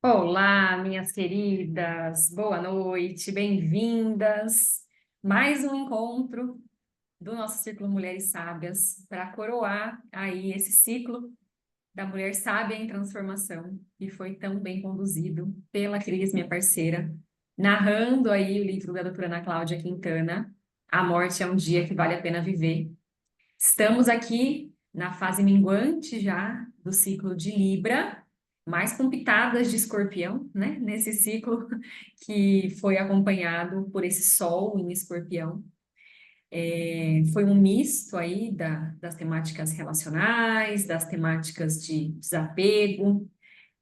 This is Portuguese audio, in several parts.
Olá, minhas queridas, boa noite, bem-vindas. Mais um encontro do nosso Círculo Mulheres Sábias para coroar aí esse ciclo da mulher sábia em transformação, que foi tão bem conduzido pela Cris, minha parceira, narrando aí o livro da doutora Ana Cláudia Quintana, A Morte é um Dia que Vale a Pena Viver. Estamos aqui na fase minguante já do ciclo de Libra, mais com pitadas de Escorpião, né? Nesse ciclo que foi acompanhado por esse Sol em Escorpião. Foi um misto aí das temáticas relacionais, das temáticas de desapego,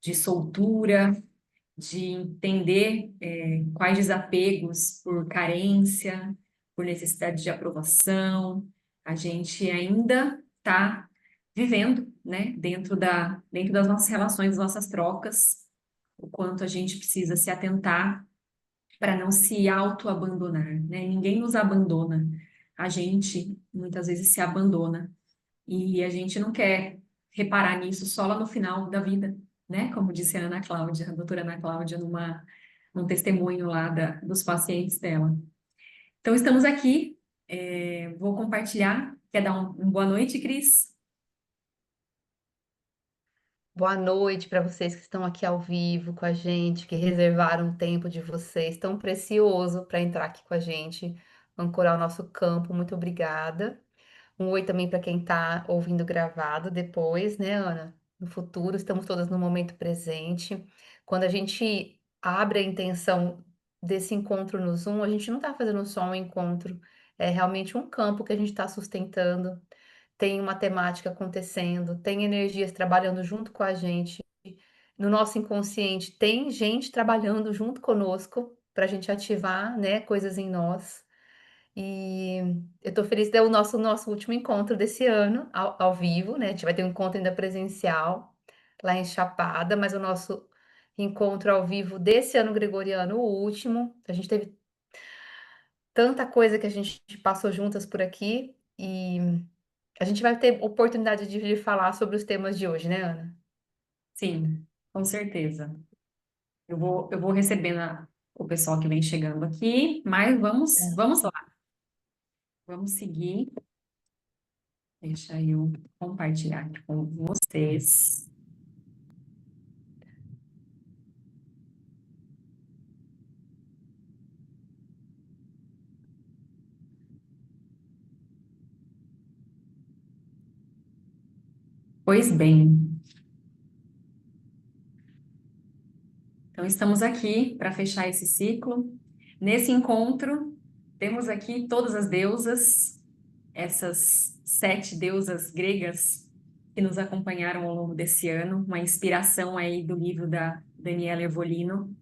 de soltura, de entender quais desapegos por carência, por necessidade de aprovação, a gente ainda está vivendo, né, dentro das nossas relações, das nossas trocas, o quanto a gente precisa se atentar para não se auto-abandonar, né? Ninguém nos abandona, a gente muitas vezes se abandona e a gente não quer reparar nisso só lá no final da vida, né? Como disse a Ana Cláudia, a doutora Ana Cláudia, num testemunho lá dos pacientes dela. Então, estamos aqui, vou compartilhar. Quer dar um boa noite, Cris? Boa noite para vocês que estão aqui ao vivo com a gente, que reservaram o tempo de vocês tão precioso para entrar aqui com a gente, ancorar o nosso campo. Muito obrigada. Um oi também para quem está ouvindo gravado depois, né, Ana? No futuro, estamos todas no momento presente. Quando a gente abre a intenção desse encontro no Zoom, a gente não está fazendo só um encontro, é realmente um campo que a gente está sustentando, tem uma temática acontecendo, tem energias trabalhando junto com a gente. No nosso inconsciente, tem gente trabalhando junto conosco para a gente ativar, né, coisas em nós. E eu estou feliz de ter o nosso último encontro desse ano, ao vivo, né? A gente vai ter um encontro ainda presencial lá em Chapada, mas o nosso encontro ao vivo desse ano gregoriano, o último. A gente teve tanta coisa que a gente passou juntas por aqui e a gente vai ter oportunidade de falar sobre os temas de hoje, né, Ana? Sim, com certeza. Eu vou recebendo o pessoal que vem chegando aqui, mas vamos lá, vamos seguir. Deixa eu compartilhar aqui com vocês. Pois bem, então estamos aqui para fechar esse ciclo. Nesse encontro, temos aqui todas as deusas, essas 7 deusas gregas que nos acompanharam ao longo desse ano, uma inspiração aí do livro da Daniela Evolino.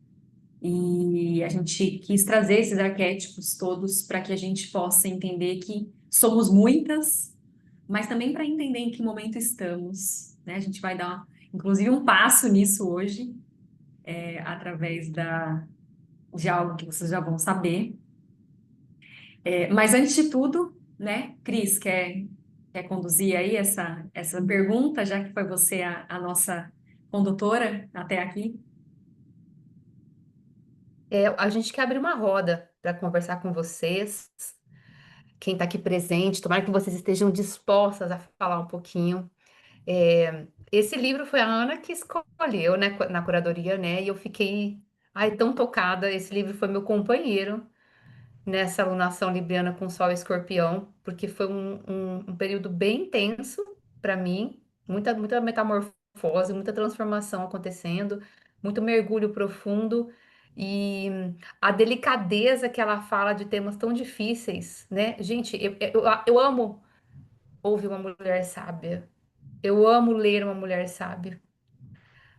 E a gente quis trazer esses arquétipos todos para que a gente possa entender que somos muitas, mas também para entender em que momento estamos, né? A gente vai dar, inclusive, um passo nisso hoje, através de algo que vocês já vão saber. Mas antes de tudo, né, Cris, quer conduzir aí essa pergunta, já que foi você a nossa condutora até aqui? É, a gente quer abrir uma roda para conversar com vocês, quem está aqui presente, tomara que vocês estejam dispostas a falar um pouquinho. Esse livro foi a Ana que escolheu, né, na curadoria, né? E eu fiquei, ai, tão tocada. Esse livro foi meu companheiro nessa alunação libriana com Sol e Escorpião, porque foi um período bem intenso para mim, muita metamorfose, muita transformação acontecendo, muito mergulho profundo e a delicadeza que ela fala de temas tão difíceis, né? Gente, eu amo ouvir uma mulher sábia, eu amo ler uma mulher sábia.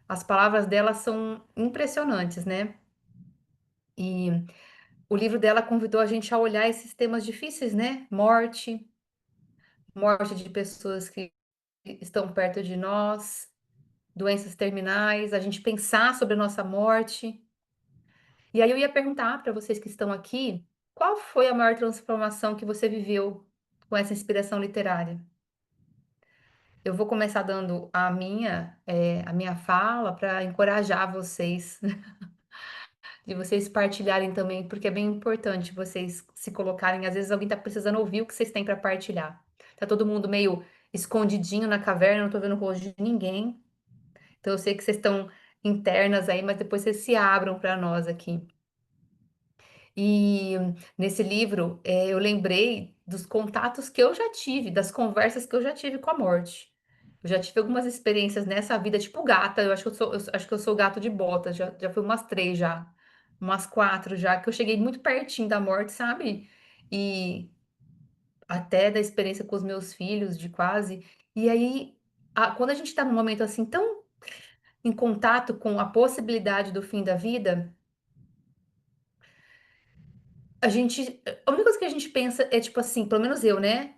As palavras dela são impressionantes, né? E o livro dela convidou a gente a olhar esses temas difíceis, né? Morte de pessoas que estão perto de nós, doenças terminais, a gente pensar sobre a nossa morte. E aí eu ia perguntar para vocês que estão aqui, qual foi a maior transformação que você viveu com essa inspiração literária? Eu vou começar dando a minha fala para encorajar vocês, de vocês partilharem também, porque é bem importante vocês se colocarem. Às vezes alguém está precisando ouvir o que vocês têm para partilhar. Tá todo mundo meio escondidinho na caverna, não tô vendo o rosto de ninguém. Então eu sei que vocês estão internas aí, mas depois vocês se abram para nós aqui. E nesse livro, eu lembrei dos contatos que eu já tive, das conversas que eu já tive com a morte. Eu já tive algumas experiências nessa vida, tipo gata. Eu acho que eu sou gato de botas. Já fui umas três já, umas quatro já, que eu cheguei muito pertinho da morte, sabe? E até da experiência com os meus filhos, de quase. E aí, quando a gente tá num momento assim tão em contato com a possibilidade do fim da vida, a única coisa que a gente pensa é tipo assim, pelo menos eu, né?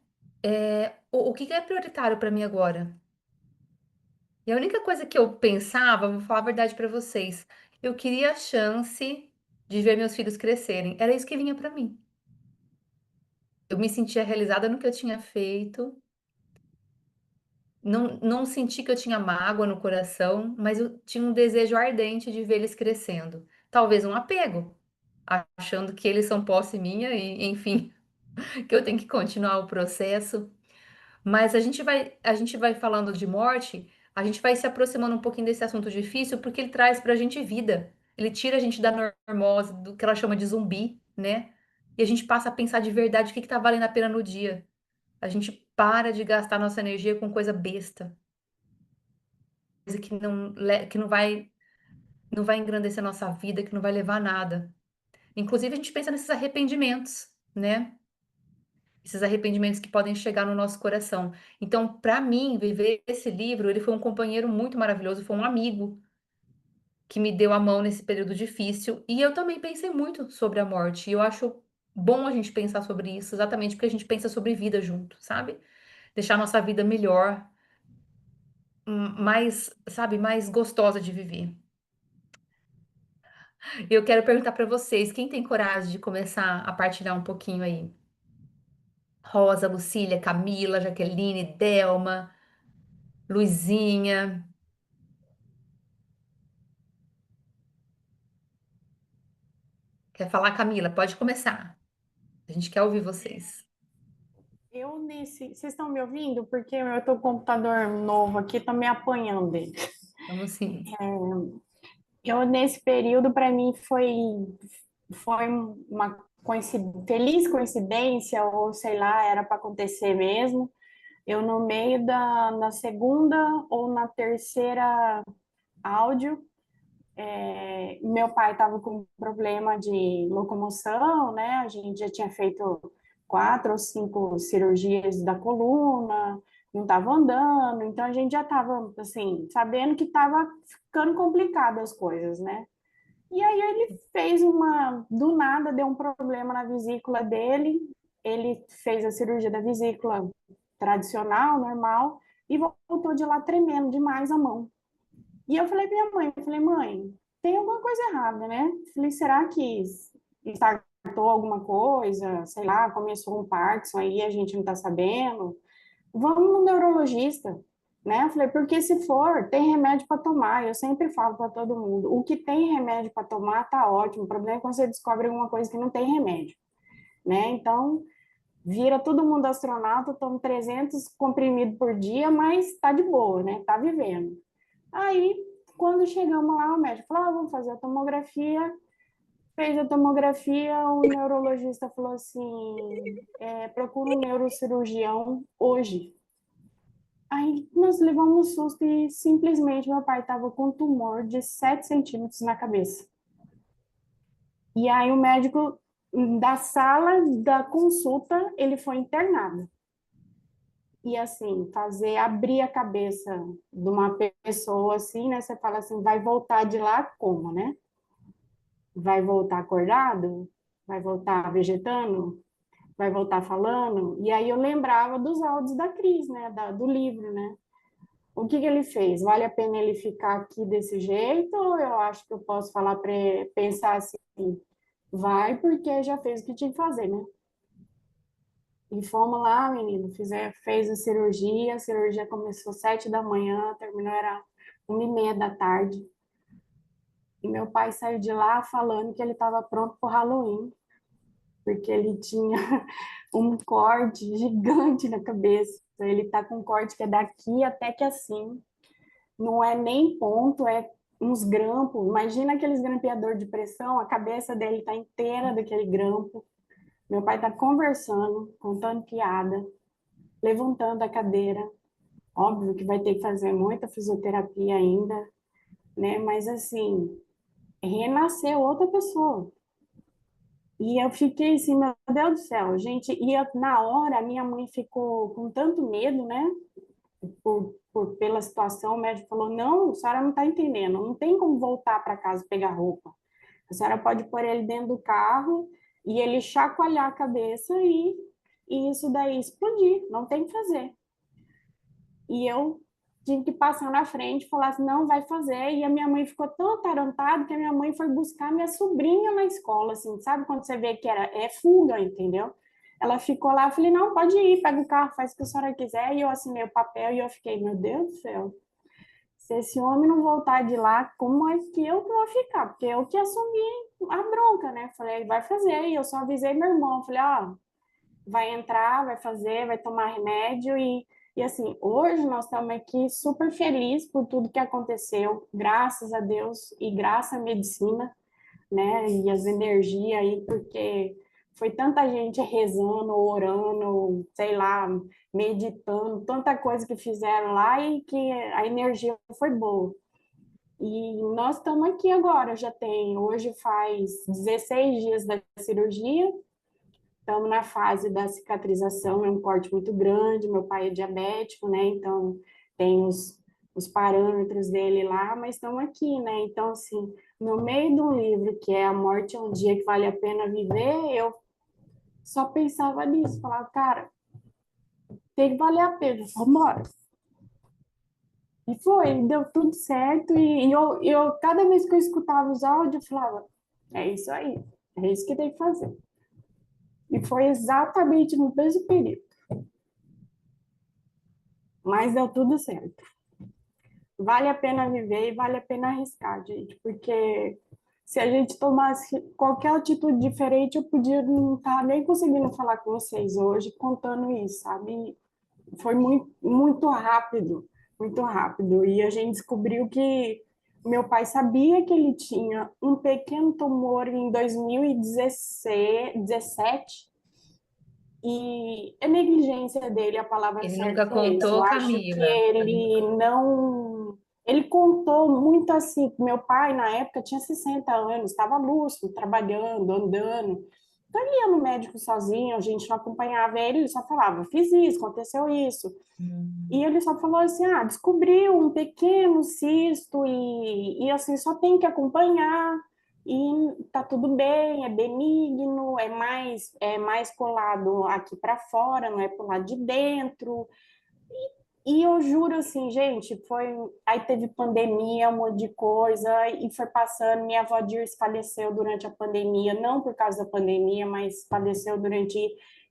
O que que é prioritário pra mim agora? E a única coisa que eu pensava, vou falar a verdade pra vocês, eu queria a chance de ver meus filhos crescerem. Era isso que vinha pra mim. Eu me sentia realizada no que eu tinha feito. Não senti que eu tinha mágoa no coração, mas eu tinha um desejo ardente de ver eles crescendo. Talvez um apego, achando que eles são posse minha e, enfim, que eu tenho que continuar o processo. Mas a gente vai falando de morte, a gente vai se aproximando um pouquinho desse assunto difícil, porque ele traz pra gente vida. Ele tira a gente da normose, do que ela chama de zumbi, né? E a gente passa a pensar de verdade o que que tá valendo a pena no dia. A gente para de gastar nossa energia com coisa besta, coisa que que não vai engrandecer a nossa vida, que não vai levar a nada. Inclusive, a gente pensa nesses arrependimentos, né? Esses arrependimentos que podem chegar no nosso coração. Então, para mim, viver esse livro, ele foi um companheiro muito maravilhoso, foi um amigo que me deu a mão nesse período difícil. E eu também pensei muito sobre a morte. E eu acho bom a gente pensar sobre isso, exatamente porque a gente pensa sobre vida junto, sabe? Deixar nossa vida melhor, mais, sabe, mais gostosa de viver. Eu quero perguntar para vocês, quem tem coragem de começar a partilhar um pouquinho aí? Rosa, Lucília, Camila, Jaqueline, Delma, Luizinha. Quer falar, Camila? Pode começar. A gente quer ouvir vocês. Vocês estão me ouvindo? Porque eu tô com um computador novo aqui, tá me apanhando dele. Vamos sim. Nesse período, para mim, foi uma feliz coincidência, ou sei lá, era para acontecer mesmo. Eu, no meio na segunda ou na terceira áudio, meu pai estava com problema de locomoção, né? A gente já tinha feito 4 ou 5 cirurgias da coluna, não estava andando, então a gente já estava, assim, sabendo que estava ficando complicado as coisas, né? E aí ele fez do nada, deu um problema na vesícula dele, ele fez a cirurgia da vesícula tradicional, normal, e voltou de lá tremendo demais a mão. E eu falei para minha mãe, eu falei, mãe, tem alguma coisa errada, né? Eu falei, será que startou alguma coisa? Sei lá, começou um Parkinson aí, a gente não está sabendo. Vamos no neurologista, né? Eu falei, porque se for, tem remédio para tomar. Eu sempre falo para todo mundo, o que tem remédio para tomar tá ótimo. O problema é quando você descobre alguma coisa que não tem remédio, né? Então, vira todo mundo astronauta, toma 300 comprimidos por dia, mas tá de boa, né? Tá vivendo. Aí, quando chegamos lá, o médico falou: vamos fazer a tomografia. Fez a tomografia, o neurologista falou assim: procura um neurocirurgião hoje. Aí nós levamos um susto e simplesmente meu pai estava com um tumor de 7 centímetros na cabeça. E aí o médico da sala da consulta, ele foi internado. E assim, fazer abrir a cabeça de uma pessoa assim, né? Você fala assim, vai voltar de lá como, né? Vai voltar acordado? Vai voltar vegetando? Vai voltar falando? E aí eu lembrava dos áudios da Cris, né? Do livro, né? O que que ele fez? Vale a pena ele ficar aqui desse jeito? Ou eu acho que eu posso falar para pensar assim, vai porque já fez o que tinha que fazer, né? E fomos lá, menino, fez a cirurgia começou 7 da manhã, terminou era 1h30 da tarde. E meu pai saiu de lá falando que ele estava pronto para o Halloween, porque ele tinha um corte gigante na cabeça. Ele tá com um corte que é daqui até que assim. Não é nem ponto, é uns grampos. Imagina aqueles grampeador de pressão, a cabeça dele tá inteira daquele grampo. Meu pai tá conversando, contando piada, levantando a cadeira. Óbvio que vai ter que fazer muita fisioterapia ainda, né? Mas assim, renasceu outra pessoa. E eu fiquei assim, meu Deus do céu, gente. Na hora, a minha mãe ficou com tanto medo, né? Pela situação, o médico falou: não, a senhora não está entendendo, não tem como voltar para casa pegar roupa. A senhora pode pôr ele dentro do carro e ele chacoalhar a cabeça e isso daí explodir, não tem o que fazer. E eu tive que passar na frente e falar assim: não, vai fazer. E a minha mãe ficou tão atarantada que a minha mãe foi buscar minha sobrinha na escola, assim, sabe quando você vê que é fuga, entendeu? Ela ficou lá, eu falei: não, pode ir, pega o carro, faz o que a senhora quiser. E eu assinei o papel e eu fiquei: meu Deus do céu, se esse homem não voltar de lá, como é que eu vou ficar? Porque eu que assumi a bronca, né? Falei: vai fazer. E eu só avisei meu irmão, falei: ó, vai entrar, vai fazer, vai tomar remédio e assim, hoje nós estamos aqui super felizes por tudo que aconteceu, graças a Deus e graças à medicina, né? E as energias aí, porque foi tanta gente rezando, orando, sei lá, meditando, tanta coisa que fizeram lá e que a energia foi boa. E nós estamos aqui agora, hoje faz 16 dias da cirurgia, estamos na fase da cicatrização, é um corte muito grande, meu pai é diabético, né? Então tem os parâmetros dele lá, mas estamos aqui, né? Então, assim, no meio do livro, que é A Morte é um Dia que Vale a Pena Viver, eu só pensava nisso, falava: cara, tem que valer a pena, vamos embora. E foi, deu tudo certo, e eu, cada vez que eu escutava os áudios, eu falava: é isso aí, é isso que tem que fazer. E foi exatamente no mesmo período, mas deu tudo certo. Vale a pena viver e vale a pena arriscar, gente, porque se a gente tomasse qualquer atitude diferente, eu podia não estar nem conseguindo falar com vocês hoje contando isso, sabe? Foi muito, muito rápido, muito rápido. E a gente descobriu que meu pai sabia que ele tinha um pequeno tumor em 2017 e é negligência dele, a palavra Ele nunca certa é essa. Eu contou, acho que Camila. Ele ele nunca. não. Ele contou muito assim. Meu pai, na época, tinha 60 anos, estava lúcido, trabalhando, andando. Então, ele ia no médico sozinho, a gente não acompanhava ele só falava: fiz isso, aconteceu isso. E Hum. ele só falou assim: ah, descobriu um pequeno cisto e assim, só tem que acompanhar e tá tudo bem, é benigno, é mais colado aqui para fora, não é pro lado de dentro. E eu juro assim, gente, aí teve pandemia, um monte de coisa e foi passando. Minha avó Dirce faleceu durante a pandemia, não por causa da pandemia, mas faleceu durante.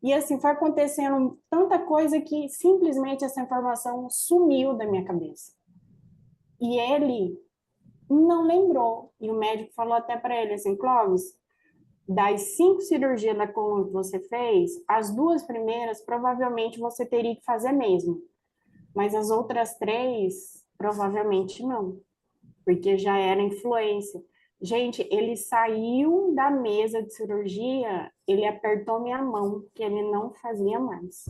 E assim, foi acontecendo tanta coisa que simplesmente essa informação sumiu da minha cabeça. E ele não lembrou. E o médico falou até para ele assim: Clóvis, das 5 cirurgias da coluna que você fez, as 2 primeiras provavelmente você teria que fazer mesmo, mas as outras 3 provavelmente não, porque já era influência. Gente, ele saiu da mesa de cirurgia, ele apertou minha mão, que ele não fazia mais.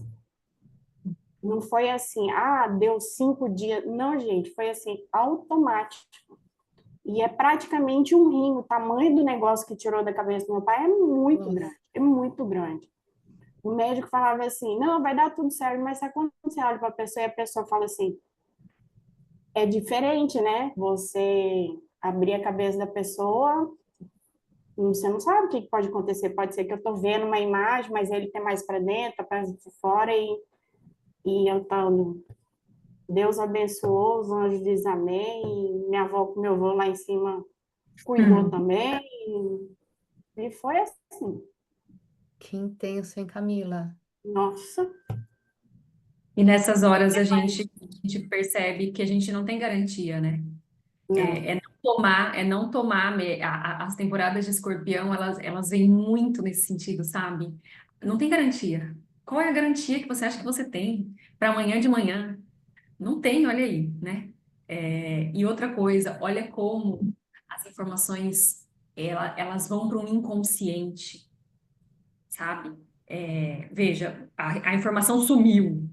Não foi assim: ah, deu 5 dias. Não, gente, foi assim, automático. E é praticamente um rim. O tamanho do negócio que tirou da cabeça do meu pai é muito grande. Nossa. É muito grande. O médico falava assim: não, vai dar tudo certo, mas sabe quando você olha para a pessoa e a pessoa fala assim: é diferente, né? Você abrir a cabeça da pessoa, você não sabe o que pode acontecer. Pode ser que eu estou vendo uma imagem, mas ele tem mais para dentro, para fora, e eu tô, Deus abençoou, os anjos dizem amém, e minha avó com meu avô lá em cima cuidou Hum. também, e foi assim. Que intenso, hein, Camila? Nossa, E nessas horas a gente percebe que a gente não tem garantia, né? não. É não tomar as temporadas de Escorpião, elas vêm muito nesse sentido, sabe? Não tem garantia. Qual é a garantia que você acha que você tem para amanhã de manhã? Não tem, olha aí, né? E outra coisa, olha como as informações elas vão para um inconsciente, sabe? Veja, a informação sumiu,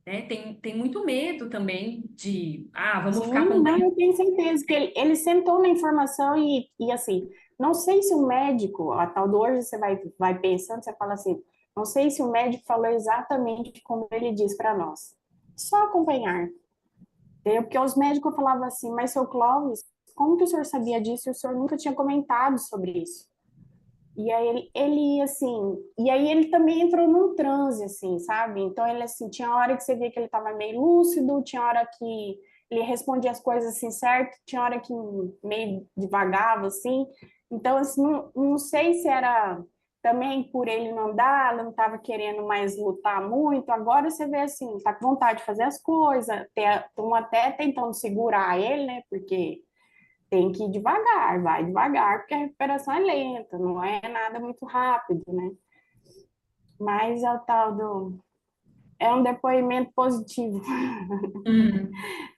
né? Tem muito medo também de, vamos ficar Sim, não, acompanhando. eu tenho certeza que ele sentou na informação e assim, não sei se o médico, a tal do hoje você vai pensando, você fala assim, não sei se o médico falou exatamente como ele disse para nós. Só acompanhar. Entendeu? Porque os médicos falavam assim, mas seu Clóvis, como que o senhor sabia disso e o senhor nunca tinha comentado sobre isso? E aí assim, e aí ele também entrou num transe, assim, sabe? Então ele, assim, tinha hora que você via que ele estava meio lúcido, tinha hora que ele respondia as coisas assim certo, tinha hora que meio devagava, assim. Então, assim, não sei se era também por ele não andar, ele não estava querendo mais lutar muito. Agora você vê assim, tá com vontade de fazer as coisas, estão até tentando segurar ele, né? Porque tem que ir devagar, vai devagar, porque a recuperação é lenta, não é nada muito rápido, né? Mas é o tal do. É um depoimento positivo. Hum.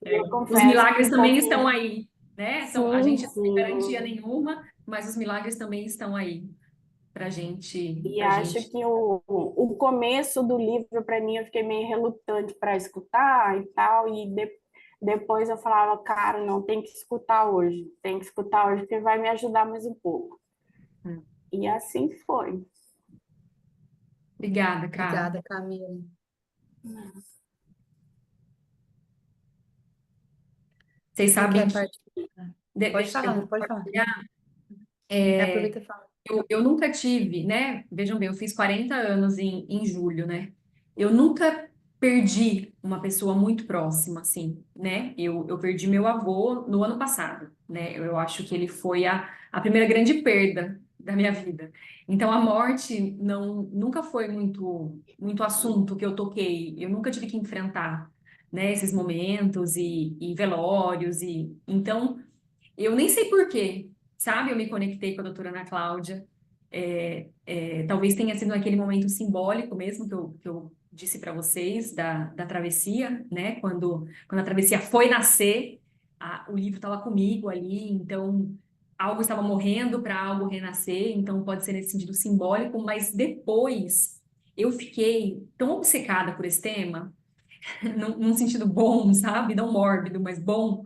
Eu Os confesso que milagres um também estão pouquinho. aí, né? Então, a Sim, gente não tem garantia sim. nenhuma, mas os milagres também estão aí E para acho gente. que o começo do livro, para mim, eu fiquei meio relutante para escutar e tal, depois eu falava, cara, não, tem que escutar hoje, porque vai me ajudar mais um pouco. Hum. E assim foi. Obrigada, Cá. Obrigada, Camila. Vocês Quem sabem quer que participar? Pode eu falar, vou pode falar. compartilhar. Aproveita e fala. Eu nunca tive, né? Vejam bem, eu fiz 40 anos em julho, né? Eu nunca perdi uma pessoa muito próxima, assim, né? Eu perdi meu avô no ano passado, né? Eu acho que ele foi a primeira grande perda da minha vida. Então, a morte nunca foi muito assunto que eu toquei. Eu nunca tive que enfrentar, né? Esses momentos e velórios. Então, eu nem sei por quê, sabe? Eu me conectei com a doutora Ana Cláudia. Talvez tenha sido aquele momento simbólico mesmo que eu disse para vocês da travessia, né? Quando a travessia foi nascer, o livro estava comigo ali, então algo estava morrendo para algo renascer, então pode ser nesse sentido simbólico, mas depois eu fiquei tão obcecada por esse tema, num sentido bom, sabe? Não mórbido, mas bom,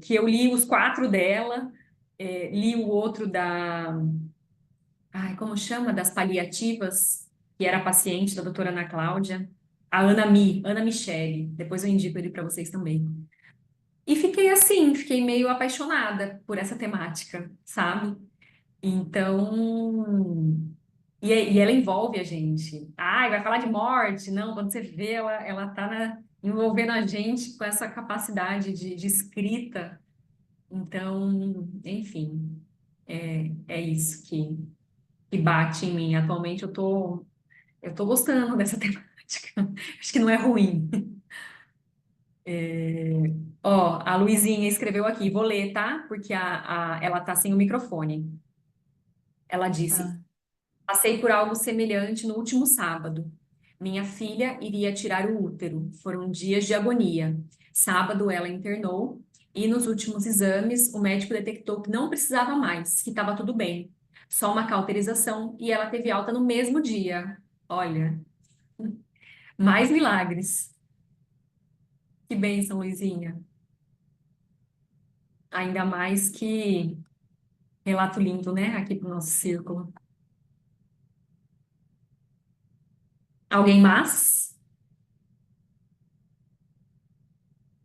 que eu li os quatro dela, li o outro como chama? Das paliativas, que era paciente da doutora Ana Cláudia, a Ana Michele, depois eu indico ele para vocês também. E fiquei assim, fiquei meio apaixonada por essa temática, sabe? Então, e ela envolve a gente. Vai falar de morte? Não, quando você vê, ela tá envolvendo a gente com essa capacidade de escrita. Então, enfim, é isso que bate em mim. Atualmente eu tô gostando dessa temática. Acho que não é ruim. Ó, a Luizinha escreveu aqui, vou ler, tá? Porque ela tá sem o microfone. Ela disse: Ah, Passei por algo semelhante no último sábado. Minha filha iria tirar o útero. Foram dias de agonia. Sábado ela internou e nos últimos exames o médico detectou que não precisava mais, que estava tudo bem. Só uma cauterização e ela teve alta no mesmo dia. Olha, mais milagres. Que bênção, Luizinha. Ainda mais que relato lindo, né? Aqui pro nosso círculo. Alguém mais?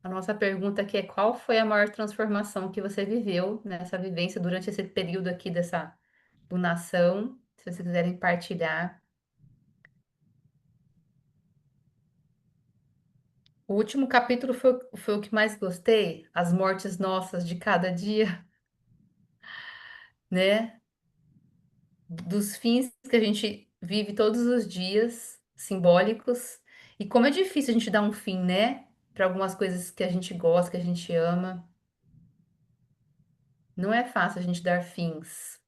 a nossa pergunta aqui é: qual foi a maior transformação que você viveu nessa vivência durante esse período aqui dessa lunação? Se vocês quiserem partilhar. O último capítulo foi o que mais gostei, as mortes nossas de cada dia, né? Dos fins que a gente vive todos os dias. simbólicos. E como é difícil a gente dar um fim, né? Para algumas coisas que a gente gosta, que a gente ama. Não é fácil a gente dar fins.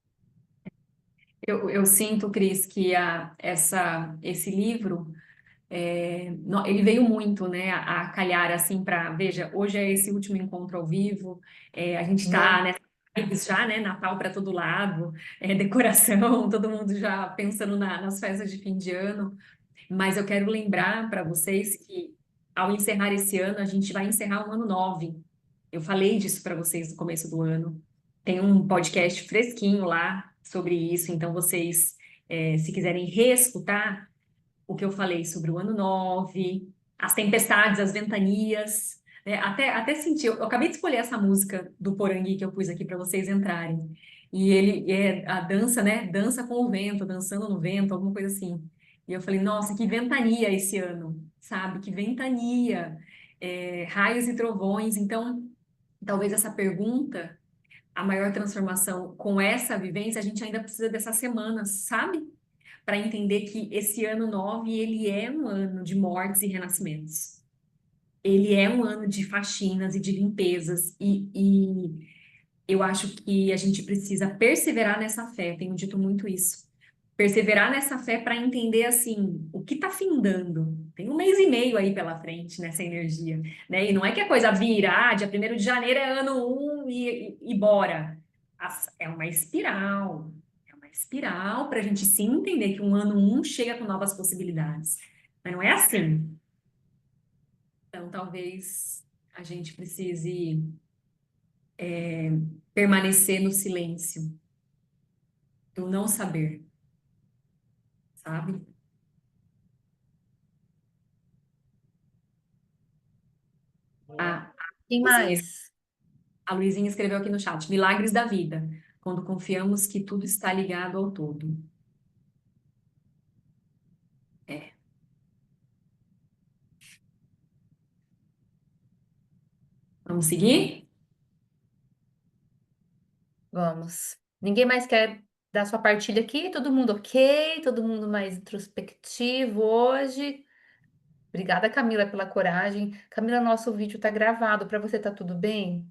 Eu sinto, Cris, que esse livro, ele veio muito, né, a calhar, assim, veja, hoje é esse último encontro ao vivo, a gente está, Né? né, já, né, Natal para todo lado, decoração, todo mundo já pensando nas festas de fim de ano, mas eu quero lembrar para vocês que, ao encerrar esse ano, a gente vai encerrar um ano 9. Eu falei disso para vocês no começo do ano. Tem um podcast fresquinho lá sobre isso, então vocês, se quiserem reescutar o que eu falei sobre o ano 9, as tempestades, as ventanias, né? Até senti, eu acabei de escolher essa música do Porangui que eu pus aqui para vocês entrarem. E ele é a dança, né? Dança com o vento, dançando no vento, alguma coisa assim. E eu falei, nossa, que ventania esse ano, sabe? Que ventania, raios e trovões. Então, talvez essa pergunta, a maior transformação com essa vivência, a gente ainda precisa dessas semanas, sabe? Para entender que esse ano 9 ele é um ano de mortes e renascimentos. Ele é um ano de faxinas e de limpezas, e eu acho que a gente precisa perseverar nessa fé, eu tenho dito muito isso. Perseverar nessa fé para entender, assim, o que está findando. Tem um mês e meio aí pela frente nessa energia, né? E não é que a coisa vira, dia 1º de janeiro é ano 1 e bora. É uma espiral. É uma espiral para a gente sim entender que um ano 1 chega com novas possibilidades. Mas não é assim. Então, talvez a gente precise permanecer no silêncio, do não saber, sabe? A, Quem Luizinha, mais? a Luizinha escreveu aqui no chat: milagres da vida, quando confiamos que tudo está ligado ao todo. É. Vamos seguir? Vamos. Ninguém mais quer dar sua partilha aqui? Todo mundo ok? Todo mundo mais introspectivo hoje? Obrigada, Camila, pela coragem. Camila, nosso vídeo está gravado. Para você, tá tudo bem?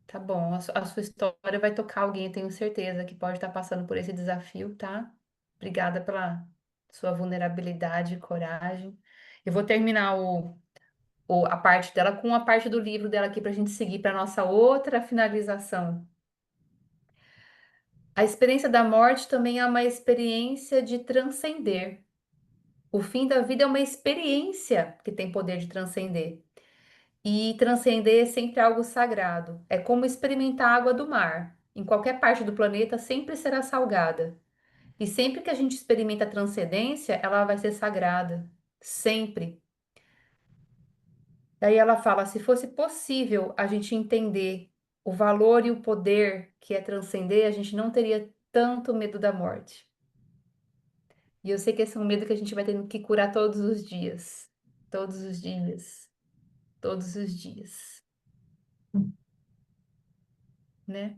Tá bom. A sua história vai tocar alguém, eu tenho certeza, que pode estar passando por esse desafio, tá? Obrigada pela sua vulnerabilidade e coragem. Eu vou terminar a parte dela com a parte do livro dela aqui para a gente seguir para nossa outra finalização. A experiência da morte também é uma experiência de transcender. O fim da vida é uma experiência que tem poder de transcender. E transcender é sempre algo sagrado. É como experimentar a água do mar. Em qualquer parte do planeta sempre será salgada. E sempre que a gente experimenta a transcendência, ela vai ser sagrada. Sempre. Daí ela fala: se fosse possível a gente entender o valor e o poder que é transcender, a gente não teria tanto medo da morte. E eu sei que esse é um medo que a gente vai tendo que curar todos os dias. Todos os dias. Todos os dias. Né?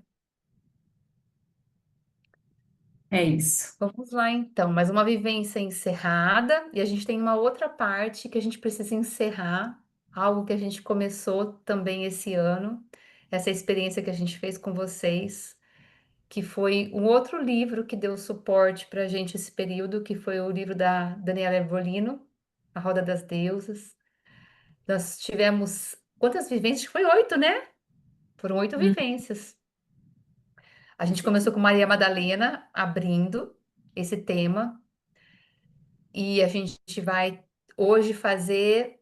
É isso. Vamos lá, então. Mais uma vivência encerrada. E a gente tem uma outra parte que a gente precisa encerrar. Algo que a gente começou também esse ano. Essa experiência que a gente fez com vocês. Que foi um outro livro que deu suporte para a gente esse período, que foi o livro da Daniela Ervolino, A Roda das Deusas. Nós tivemos quantas vivências? Foi 8, né? Foram 8 Hum, vivências. A gente começou com Maria Madalena abrindo esse tema e a gente vai hoje fazer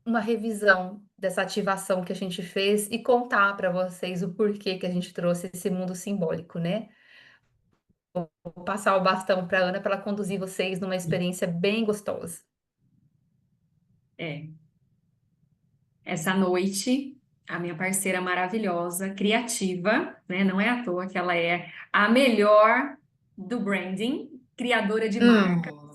uma revisão dessa ativação que a gente fez e contar para vocês o porquê que a gente trouxe esse mundo simbólico, né? Vou passar o bastão para Ana para ela conduzir vocês numa experiência bem gostosa. É. Essa noite, a minha parceira maravilhosa, criativa, né? Não é à toa que ela é a melhor do branding, criadora de marca. Hum,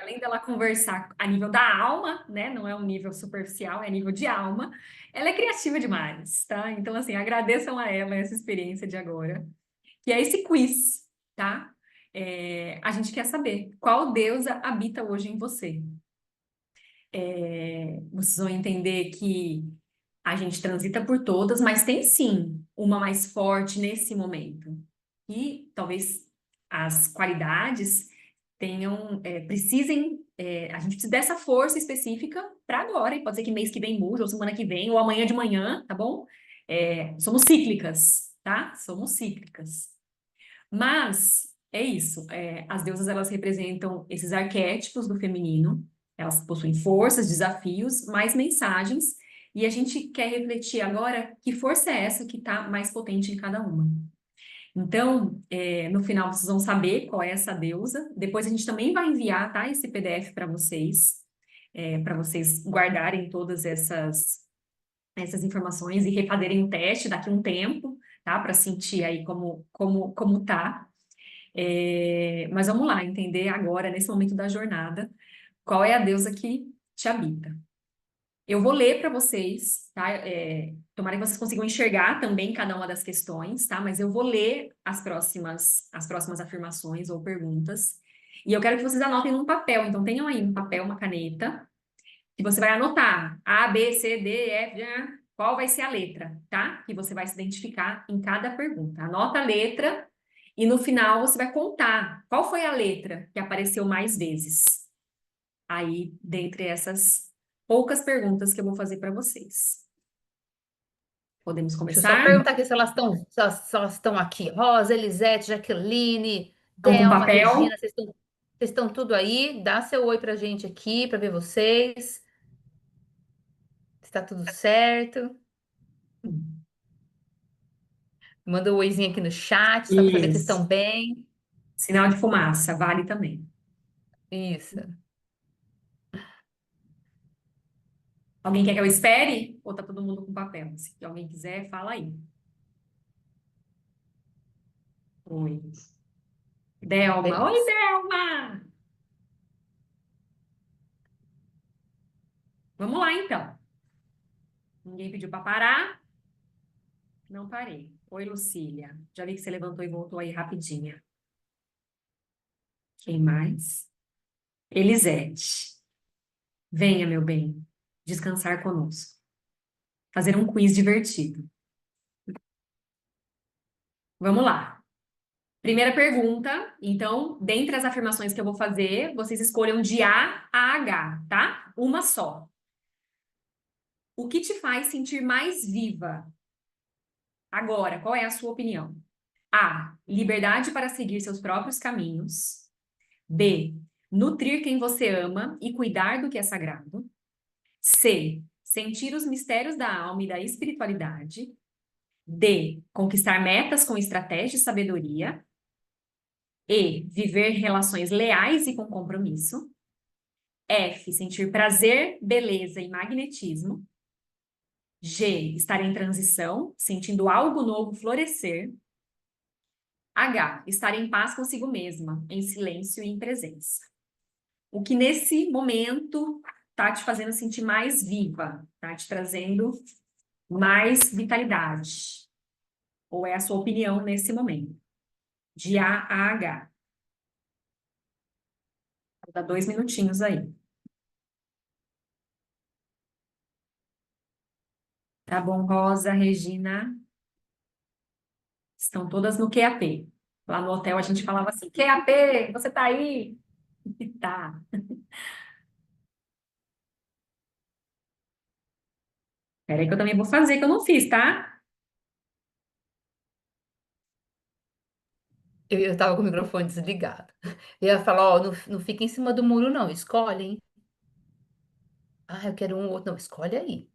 Além dela conversar a nível da alma, né? Não é um nível superficial, é nível de alma. Ela é criativa demais, tá? Então, assim, agradeçam a ela essa experiência de agora, que é esse quiz, tá? a gente quer saber qual deusa habita hoje em você. Vocês vão entender que a gente transita por todas, mas tem sim uma mais forte nesse momento. E talvez as qualidades precisem, a gente precisa dessa força específica para agora, e pode ser que mês que vem mude, ou semana que vem, ou amanhã de manhã, tá bom? Somos cíclicas, tá? Somos cíclicas. Mas é isso, as deusas elas representam esses arquétipos do feminino, elas possuem forças, desafios, mais mensagens, e a gente quer refletir agora que força é essa que está mais potente em cada uma. Então, no final vocês vão saber qual é essa deusa. Depois a gente também vai enviar, tá, esse PDF para vocês guardarem todas essas informações e refazerem o teste daqui a um tempo, tá, para sentir aí como tá. Mas vamos lá, entender agora, nesse momento da jornada, qual é a deusa que te habita. Eu vou ler para vocês, tá? Tomara que vocês consigam enxergar também cada uma das questões, tá? Mas eu vou ler as próximas afirmações ou perguntas. E eu quero que vocês anotem num papel. Então, tenham aí um papel, uma caneta, que você vai anotar A, B, C, D, E, F, G, qual vai ser a letra, tá? Que você vai se identificar em cada pergunta. Anota a letra e no final você vai contar qual foi a letra que apareceu mais vezes. Aí, dentre essas poucas perguntas que eu vou fazer para vocês. Podemos Deixa eu só começar? perguntar aqui se elas estão aqui. Rosa, Elisete, Jaqueline, Estão com Thelma, papel? Regina, vocês estão tudo aí? Dá seu oi pra gente aqui, para ver vocês. Está tudo certo? Manda um oizinho aqui no chat, só para saber que vocês Isso. estão bem. Sinal de fumaça, vale também. Isso. Alguém quer que eu espere? Ou tá todo mundo com papel? Se alguém quiser, fala aí. Oi. Delma. Oi, Beleza. Delma! Vamos lá, então. Ninguém pediu para parar? Não parei. Oi, Lucília. Já vi que você levantou e voltou aí rapidinha. Quem mais? Elisete. Venha, meu bem, descansar conosco. Fazer um quiz divertido. Vamos lá. Primeira pergunta. Então, dentre as afirmações que eu vou fazer, vocês escolham de A a H, tá? Uma só. O que te faz sentir mais viva? Agora, qual é a sua opinião? A. Liberdade para seguir seus próprios caminhos. B. Nutrir quem você ama e cuidar do que é sagrado. C. Sentir os mistérios da alma e da espiritualidade. D. Conquistar metas com estratégia e sabedoria. E. Viver relações leais e com compromisso. F. Sentir prazer, beleza e magnetismo. G. Estar em transição, sentindo algo novo florescer. H. Estar em paz consigo mesma, em silêncio e em presença. O que nesse momento tá te fazendo sentir mais viva, tá te trazendo mais vitalidade? Ou é a sua opinião nesse momento? De A a H. Vou dar 2 minutinhos aí. Tá bom, Rosa, Regina? Estão todas no QAP. Lá no hotel a gente falava assim, QAP, você tá aí? Tá. Peraí que eu também vou fazer, que eu não fiz, tá? Eu tava com o microfone desligado. Eu ia falar, ó, não fica em cima do muro, não. Escolhe, hein? Ah, eu quero um outro. Não, escolhe aí.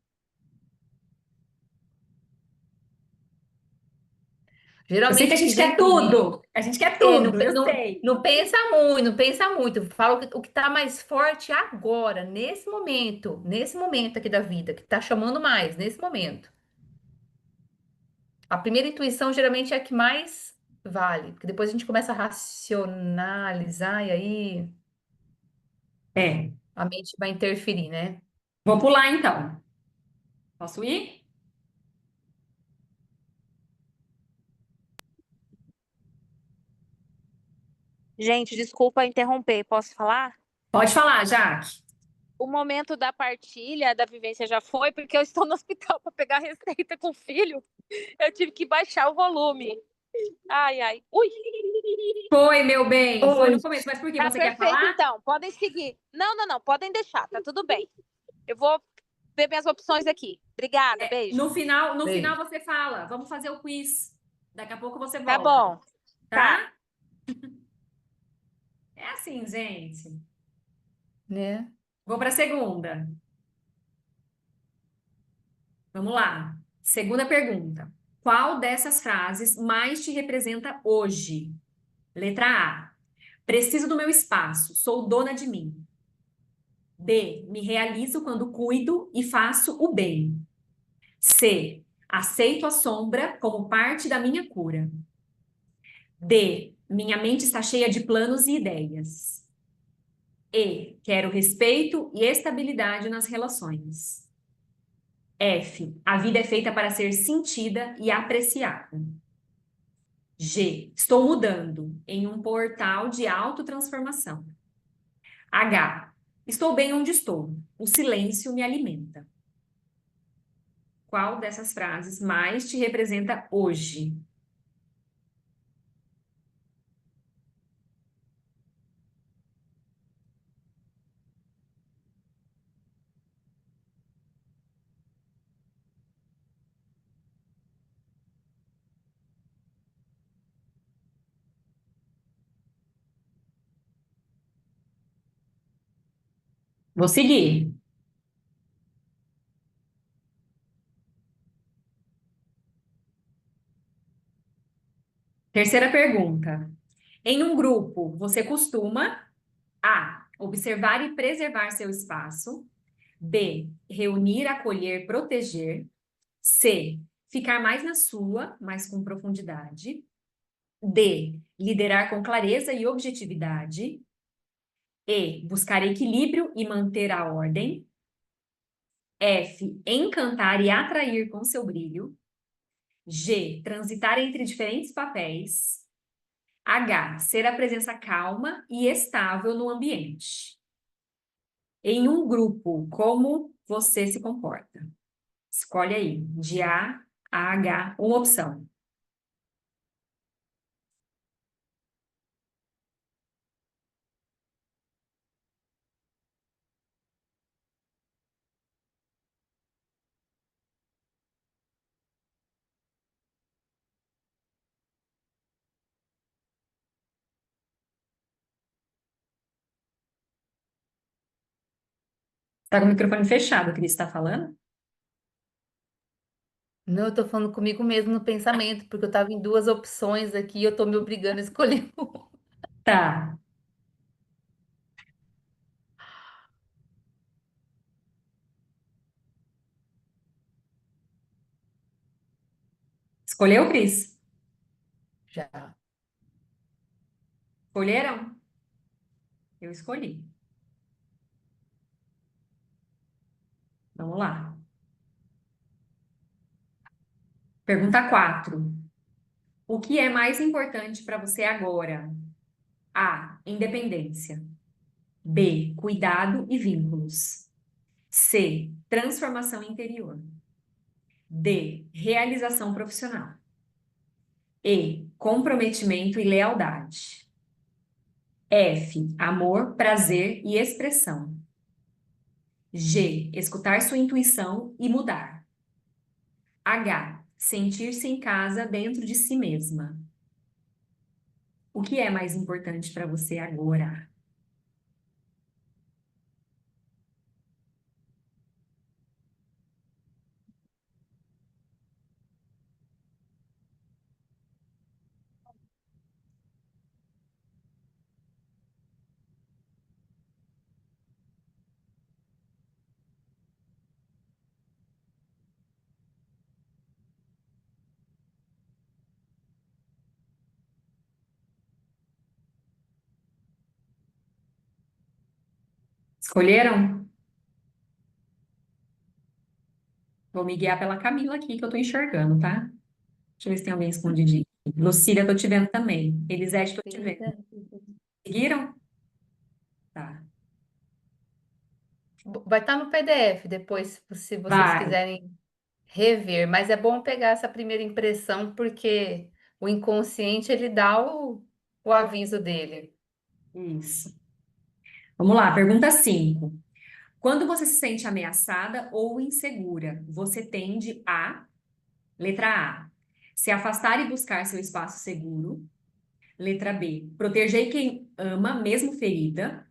Eu sei que a Geralmente o que gente vem quer comigo. tudo. A gente quer Não, tudo, eu sei. não pensa muito, não pensa muito. Fala o que tá mais forte agora, nesse momento aqui da vida, que tá chamando mais, nesse momento. A primeira intuição geralmente é a que mais vale, porque depois a gente começa a racionalizar e aí É. a mente vai interferir, né? Vou pular então. Posso ir? Gente, desculpa interromper, posso falar? Pode falar, Jaque. O momento da partilha, da vivência já foi, porque eu estou no hospital para pegar receita com o filho. Eu tive que baixar o volume. Ai, ai. Ui! Foi, meu bem, foi Oi. no começo. Mas por que Tá você quer perfeito, falar? então. Podem seguir. Não, não, não. Podem deixar. Tá tudo bem. Eu vou ver minhas opções aqui. Obrigada, beijo. No final Beijo. você fala. Vamos fazer o quiz. Daqui a pouco você Tá volta, bom. Tá. tá? É assim, gente. Né? Vou para a segunda. Vamos lá. Segunda pergunta. Qual dessas frases mais te representa hoje? Letra A. Preciso do meu espaço, sou dona de mim. B. Me realizo quando cuido e faço o bem. C. Aceito a sombra como parte da minha cura. D. Minha mente está cheia de planos e ideias. E. Quero respeito e estabilidade nas relações. F. A vida é feita para ser sentida e apreciada. G. Estou mudando em um portal de autotransformação. H. Estou bem onde estou. O silêncio me alimenta. Qual dessas frases mais te representa hoje? Vou seguir. Terceira pergunta. Em um grupo, você costuma A. Observar e preservar seu espaço. B. Reunir, acolher, proteger. C. Ficar mais na sua, mas com profundidade. D. Liderar com clareza e objetividade. E. Buscar equilíbrio e manter a ordem. F. Encantar e atrair com seu brilho. G. Transitar entre diferentes papéis. H. Ser a presença calma e estável no ambiente. Em um grupo, como você se comporta? Escolhe aí, de A H, uma opção. Tá com o microfone fechado, Cris, está falando? Não, eu tô falando comigo mesmo no pensamento, porque eu tava em duas opções aqui e eu tô me obrigando a escolher uma. Tá. Escolheu, Cris? Já. Escolheram? Eu escolhi. Vamos lá. Pergunta 4. O que é mais importante para você agora? A. Independência. B. Cuidado e vínculos. C. Transformação interior. D. Realização profissional. E. Comprometimento e lealdade. F. Amor, prazer e expressão. G. Escutar sua intuição e mudar. H. Sentir-se em casa dentro de si mesma. O que é mais importante para você agora? Escolheram? Vou me guiar pela Camila aqui, que eu tô enxergando, tá? Deixa eu ver se tem alguém escondidinho. Lucília, tô te vendo também. Elisete, tô te vendo. Conseguiram? Tá. Vai estar no PDF depois, se vocês Vai. quiserem rever, mas é bom pegar essa primeira impressão, porque o inconsciente ele dá o aviso dele. Isso. Vamos lá, pergunta 5. Quando você se sente ameaçada ou insegura, você tende a, letra A, se afastar e buscar seu espaço seguro. Letra B, proteger quem ama, mesmo ferida.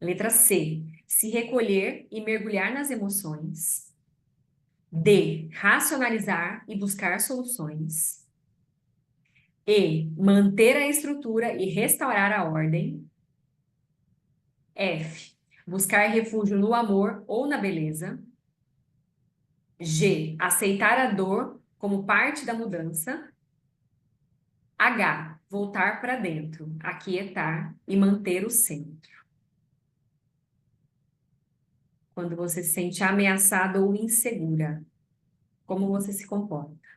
Letra C, se recolher e mergulhar nas emoções. D, racionalizar e buscar soluções. E, manter a estrutura e restaurar a ordem. F, buscar refúgio no amor ou na beleza. G, aceitar a dor como parte da mudança. H, voltar para dentro, aquietar e manter o centro. Quando você se sente ameaçada ou insegura, como você se comporta?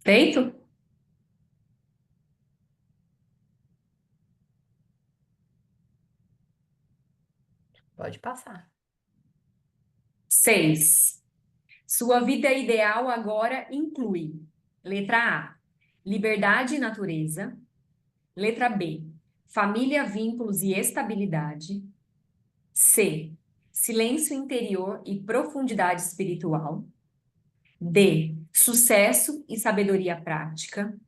Feito? Pode passar. 6. Sua vida ideal agora inclui: letra A, liberdade e natureza. Letra B, família, vínculos e estabilidade. C, silêncio interior e profundidade espiritual. D, sucesso e sabedoria prática.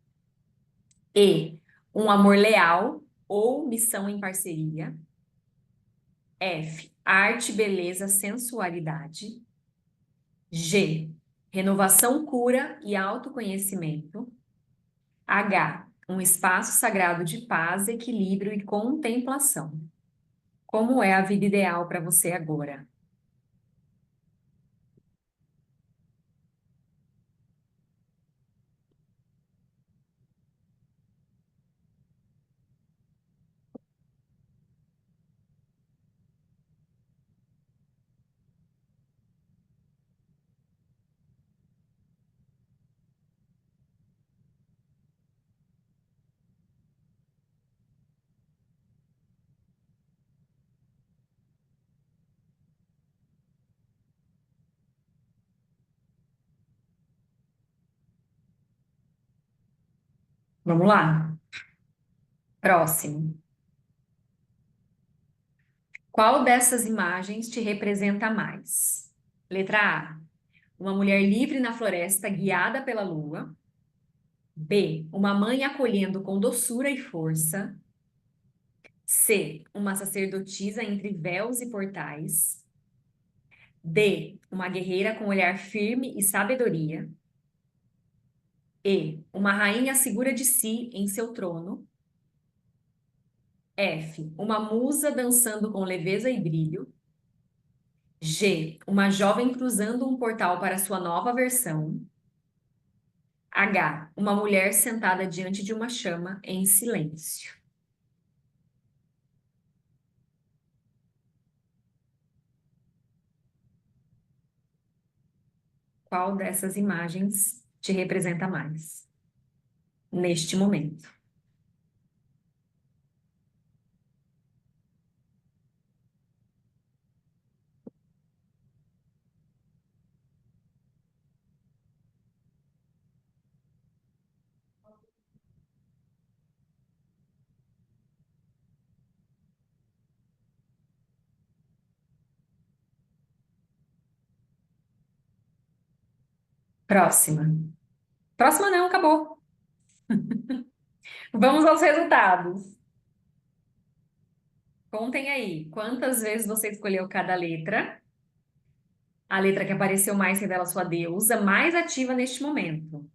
E, um amor leal ou missão em parceria. F, arte, beleza, sensualidade. G, renovação, cura e autoconhecimento. H, um espaço sagrado de paz, equilíbrio e contemplação. Como é a vida ideal para você agora? Vamos lá. Próximo. Qual dessas imagens te representa mais? Letra A, uma mulher livre na floresta guiada pela lua. B, uma mãe acolhendo com doçura e força. C, uma sacerdotisa entre véus e portais. D, uma guerreira com olhar firme e sabedoria. E, uma rainha segura de si em seu trono. F, uma musa dançando com leveza e brilho. G, uma jovem cruzando um portal para sua nova versão. H, uma mulher sentada diante de uma chama em silêncio. Qual dessas imagens te representa mais neste momento? Próxima. Próxima não, acabou. Vamos aos resultados. Contem aí, quantas vezes você escolheu cada letra? A letra que apareceu mais revela sua deusa, mais ativa neste momento.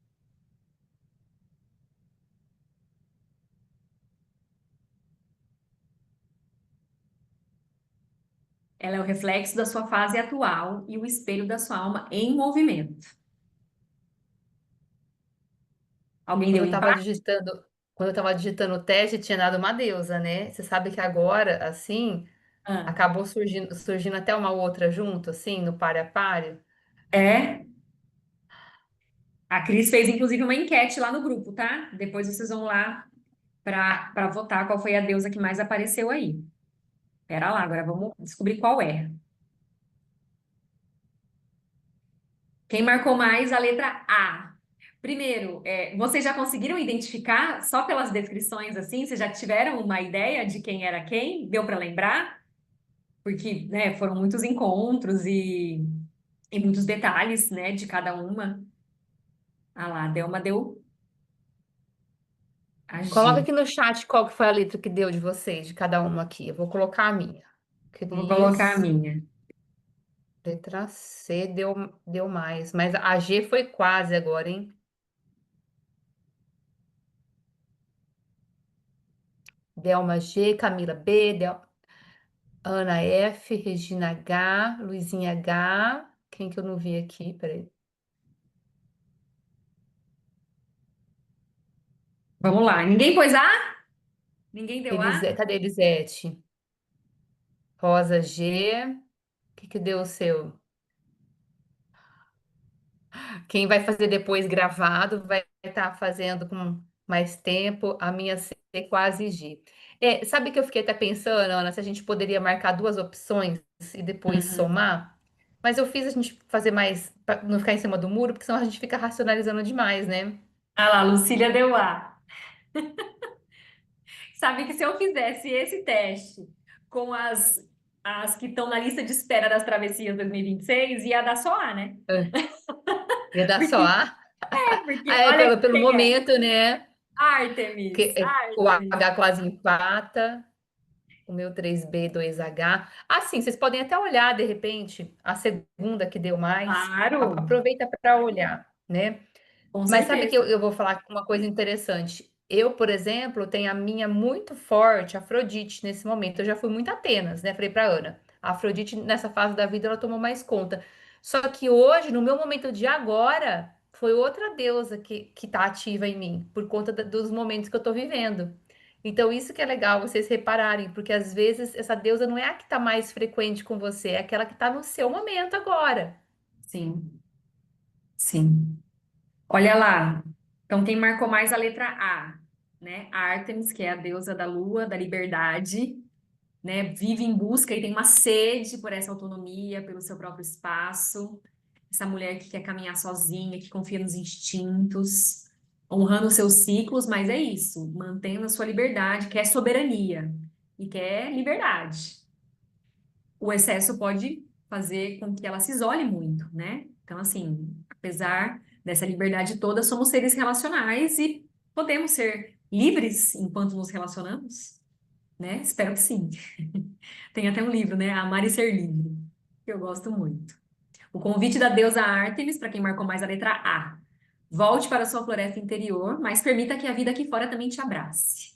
Ela é o reflexo da sua fase atual e o espelho da sua alma em movimento. Alguém Quando deu eu estava empate? digitando, quando eu estava digitando o teste, tinha dado uma deusa, né? Você sabe que agora, assim, Ah, acabou surgindo até uma outra junto, assim, no páreo a páreo. é. A Cris fez, inclusive, uma enquete lá no grupo, tá? Depois vocês vão lá para votar qual foi a deusa que mais apareceu aí. Pera lá, agora vamos descobrir qual é. Quem marcou mais a letra A? Primeiro, vocês já conseguiram identificar só pelas descrições assim? Vocês já tiveram uma ideia de quem era quem? Deu para lembrar? Porque, né, foram muitos encontros e muitos detalhes, né, de cada uma. Ah lá, Delma deu a Coloca G. aqui no chat qual que foi a letra que deu de vocês, de cada uma aqui. Eu vou colocar a minha. Vou colocar a Cris, minha. letra C deu mais, mas a G foi quase agora, hein? Delma G, Camila B, Ana F, Regina H, Luizinha H. Quem que eu não vi aqui? Peraí. Vamos lá. Ninguém pôs A? Ninguém deu A? Cadê Elisete? Rosa G. O que deu o seu? Quem vai fazer depois gravado vai estar fazendo com mais tempo. A minha C quase G. Sabe que eu fiquei até pensando, Ana, se a gente poderia marcar duas opções e depois Uhum. somar? Mas eu fiz a gente fazer mais, para não ficar em cima do muro, porque senão a gente fica racionalizando demais, né? Ah lá, Lucília deu A. Sabe que se eu fizesse esse teste com as que estão na lista de espera das travessias 2026, ia dar só A, né? É, ia dar só Porque, A. porque Ah, olha pelo quem é. momento, né? Artemis, O Artemis. H quase empata. O meu 3B 2H. Assim, vocês podem até olhar, de repente, a segunda que deu mais. Claro, Aproveita para olhar, né? com Mas sabe que certeza. eu vou falar uma coisa interessante. Eu, por exemplo, tenho a minha muito forte, Afrodite, nesse momento. Eu já fui muito Atenas, né? Falei para Ana. A Afrodite, nessa fase da vida, ela tomou mais conta. Só que hoje, no meu momento de agora, foi outra deusa que tá ativa em mim, por conta dos momentos que eu tô vivendo. Então, isso que é legal vocês repararem, porque às vezes essa deusa não é a que tá mais frequente com você, é aquela que tá no seu momento agora. Sim, sim. Olha lá. Então, quem marcou mais a letra A, né? Artemis, que é a deusa da lua, da liberdade, né? Vive em busca e tem uma sede por essa autonomia, pelo seu próprio espaço. Essa mulher que quer caminhar sozinha, que confia nos instintos, honrando os seus ciclos, mas é isso, mantendo a sua liberdade, quer soberania e quer liberdade. O excesso pode fazer com que ela se isole muito, né? Então, assim, apesar dessa liberdade toda, somos seres relacionais e podemos ser livres enquanto nos relacionamos, né? Espero que sim. Tem até um livro, né? Amar e Ser Livre, que eu gosto muito. O convite da deusa Ártemis, para quem marcou mais a letra A. Volte para a sua floresta interior, mas permita que a vida aqui fora também te abrace.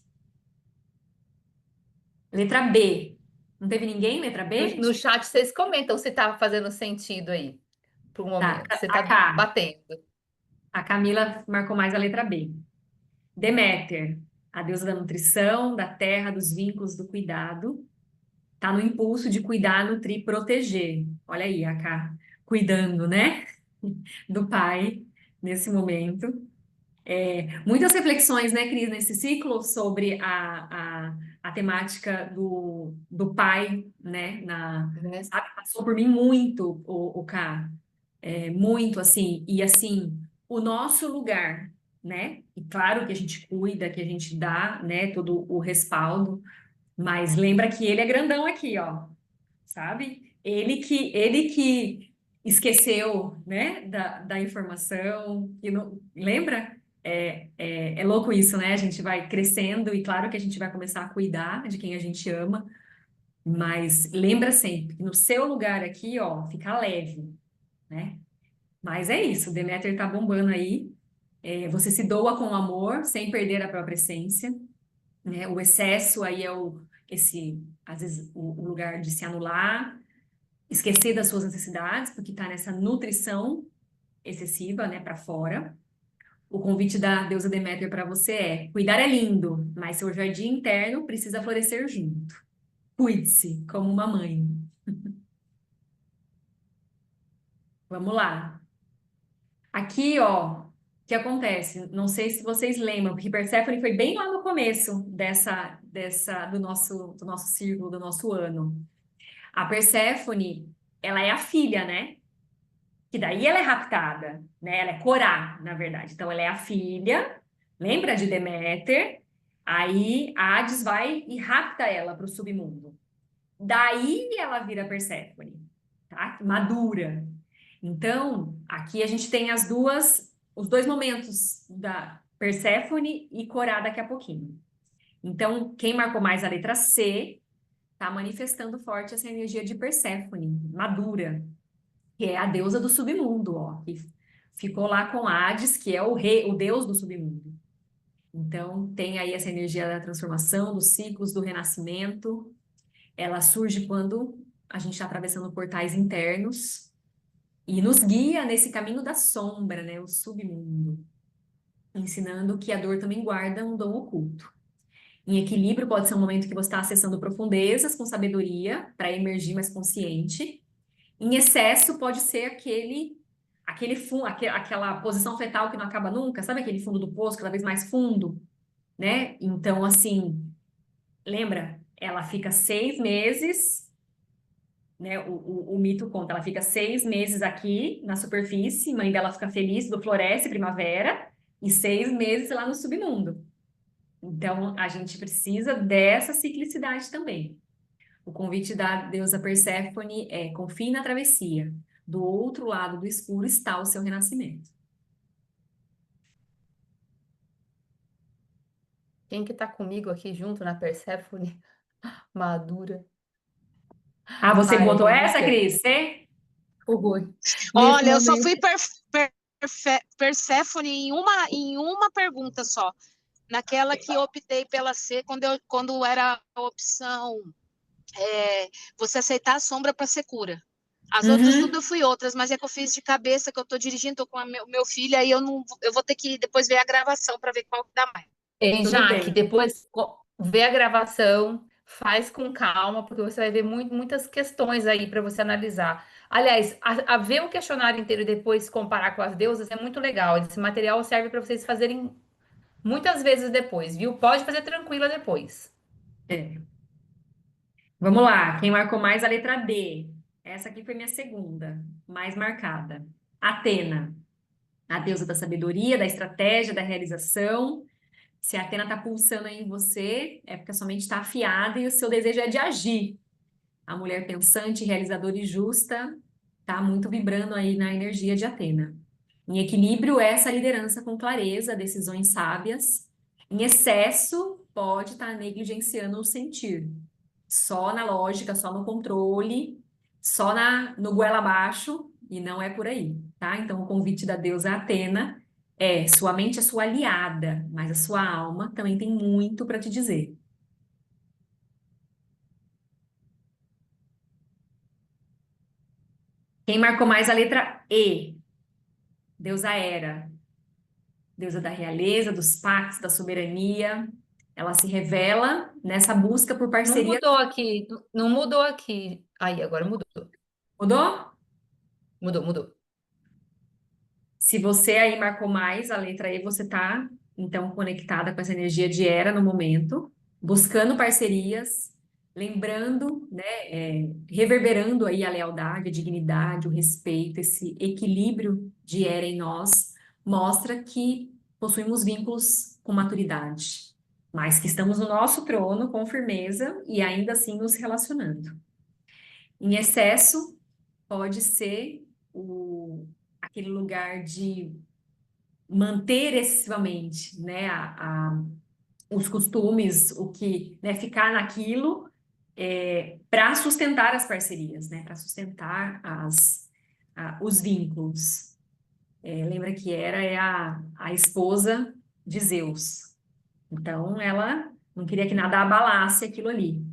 Letra B. Não teve ninguém? Letra B? No chat vocês comentam se tá fazendo sentido aí, por um Tá, momento. Você a tá K. batendo. A Camila marcou mais a letra B. Deméter, a deusa da nutrição, da terra, dos vínculos, do cuidado. Tá no impulso de cuidar, nutrir, proteger. Olha aí, a K, cuidando, né? Do pai nesse momento. Muitas reflexões, né, Cris, nesse ciclo sobre a temática do pai, né, Né? sabe, passou por mim muito o K, muito assim, e assim, o nosso lugar, né, e claro que a gente cuida, que a gente dá, né, todo o respaldo, mas lembra que ele é grandão aqui, ó, sabe? Ele que esqueceu, né, da informação, e não, lembra? É louco isso, né? A gente vai crescendo e claro que a gente vai começar a cuidar de quem a gente ama, mas lembra sempre que no seu lugar aqui, ó, fica leve, né? Mas é isso, Deméter tá bombando aí. Você se doa com amor, sem perder a própria essência, né? O excesso aí é às vezes, o lugar de se anular, esquecer das suas necessidades, porque está nessa nutrição excessiva, né, para fora. O convite da deusa Deméter para você é: cuidar é lindo, mas seu jardim interno precisa florescer junto. Cuide-se como uma mãe. Vamos lá. Aqui, ó, o que acontece? Não sei se vocês lembram, porque Perséfone foi bem lá no começo do nosso círculo, do nosso ano. A Perséfone, ela é a filha, né? Que daí ela é raptada, né? Ela é Corá, na verdade. Então, ela é a filha, lembra de Deméter? Aí, a Hades vai e rapta ela para o submundo. Daí, ela vira Perséfone, tá? Madura. Então, aqui a gente tem os dois momentos da Perséfone e Corá daqui a pouquinho. Então, quem marcou mais a letra C está manifestando forte essa energia de Perséfone, madura, que é a deusa do submundo, ó, que ficou lá com Hades, que é o rei, o deus do submundo. Então, tem aí essa energia da transformação, dos ciclos, do renascimento. Ela surge quando a gente está atravessando portais internos e nos guia nesse caminho da sombra, né, o submundo, ensinando que a dor também guarda um dom oculto. Em equilíbrio, pode ser um momento que você está acessando profundezas com sabedoria para emergir mais consciente. Em excesso pode ser aquele fundo, aquela posição fetal que não acaba nunca, sabe aquele fundo do poço, cada vez mais fundo, né? Então, assim, lembra? Ela fica 6 meses, né? O mito conta, ela fica 6 meses aqui na superfície, mãe dela fica feliz, tudo floresce, primavera, e 6 meses lá no submundo. Então, a gente precisa dessa ciclicidade também. O convite da deusa Perséfone é: confie na travessia. Do outro lado do escuro está o seu renascimento. Quem que tá comigo aqui junto na Perséfone madura? Ah, você Ah, é botou essa, relíquia. Cris? Você? Horror. Nesse Olha, eu só momento. fui Perséfone em uma pergunta só. Naquela que eu optei pela C, quando era a opção você aceitar a sombra para ser cura. As outras Uhum. tudo eu fui outras, mas é que eu fiz de cabeça, que eu tô dirigindo, tô com o meu filho, aí eu vou ter que depois ver a gravação para ver qual que dá mais. Ei, Tudo Jaque, bem. depois vê a gravação, faz com calma, porque você vai ver muitas questões aí para você analisar. Aliás, a ver o questionário inteiro e depois comparar com as deusas é muito legal. Esse material serve para vocês fazerem muitas vezes depois, viu? Pode fazer tranquila depois. É. Vamos lá. Quem marcou mais a letra D? Essa aqui foi minha segunda, mais marcada. Atena, a deusa da sabedoria, da estratégia, da realização. Se a Atena está pulsando aí em você, é porque a sua mente está afiada e o seu desejo é de agir. A mulher pensante, realizadora e justa está muito vibrando aí na energia de Atena. Em equilíbrio, essa liderança com clareza, decisões sábias. Em excesso, pode estar negligenciando o sentir. Só na lógica, só no controle, só no goela abaixo, e não é por aí, tá? Então, o convite da deusa Atena é: sua mente é sua aliada, mas a sua alma também tem muito para te dizer. Quem marcou mais a letra E? Deusa Hera, deusa da realeza, dos pactos, da soberania. Ela se revela nessa busca por Não parceria. mudou aqui, não mudou aqui. Aí, agora mudou. Mudou? Mudou. Se você aí marcou mais a letra E, você está então conectada com essa energia de Hera no momento, buscando parcerias, lembrando, né, reverberando aí a lealdade, a dignidade, o respeito, esse equilíbrio de Hera em nós, mostra que possuímos vínculos com maturidade, mas que estamos no nosso trono com firmeza e ainda assim nos relacionando. Em excesso, pode ser aquele lugar de manter excessivamente, né, os costumes, o que, né, ficar naquilo para sustentar as parcerias, né, para sustentar os vínculos. Lembra que Hera é a esposa de Zeus. Então, ela não queria que nada abalasse aquilo ali.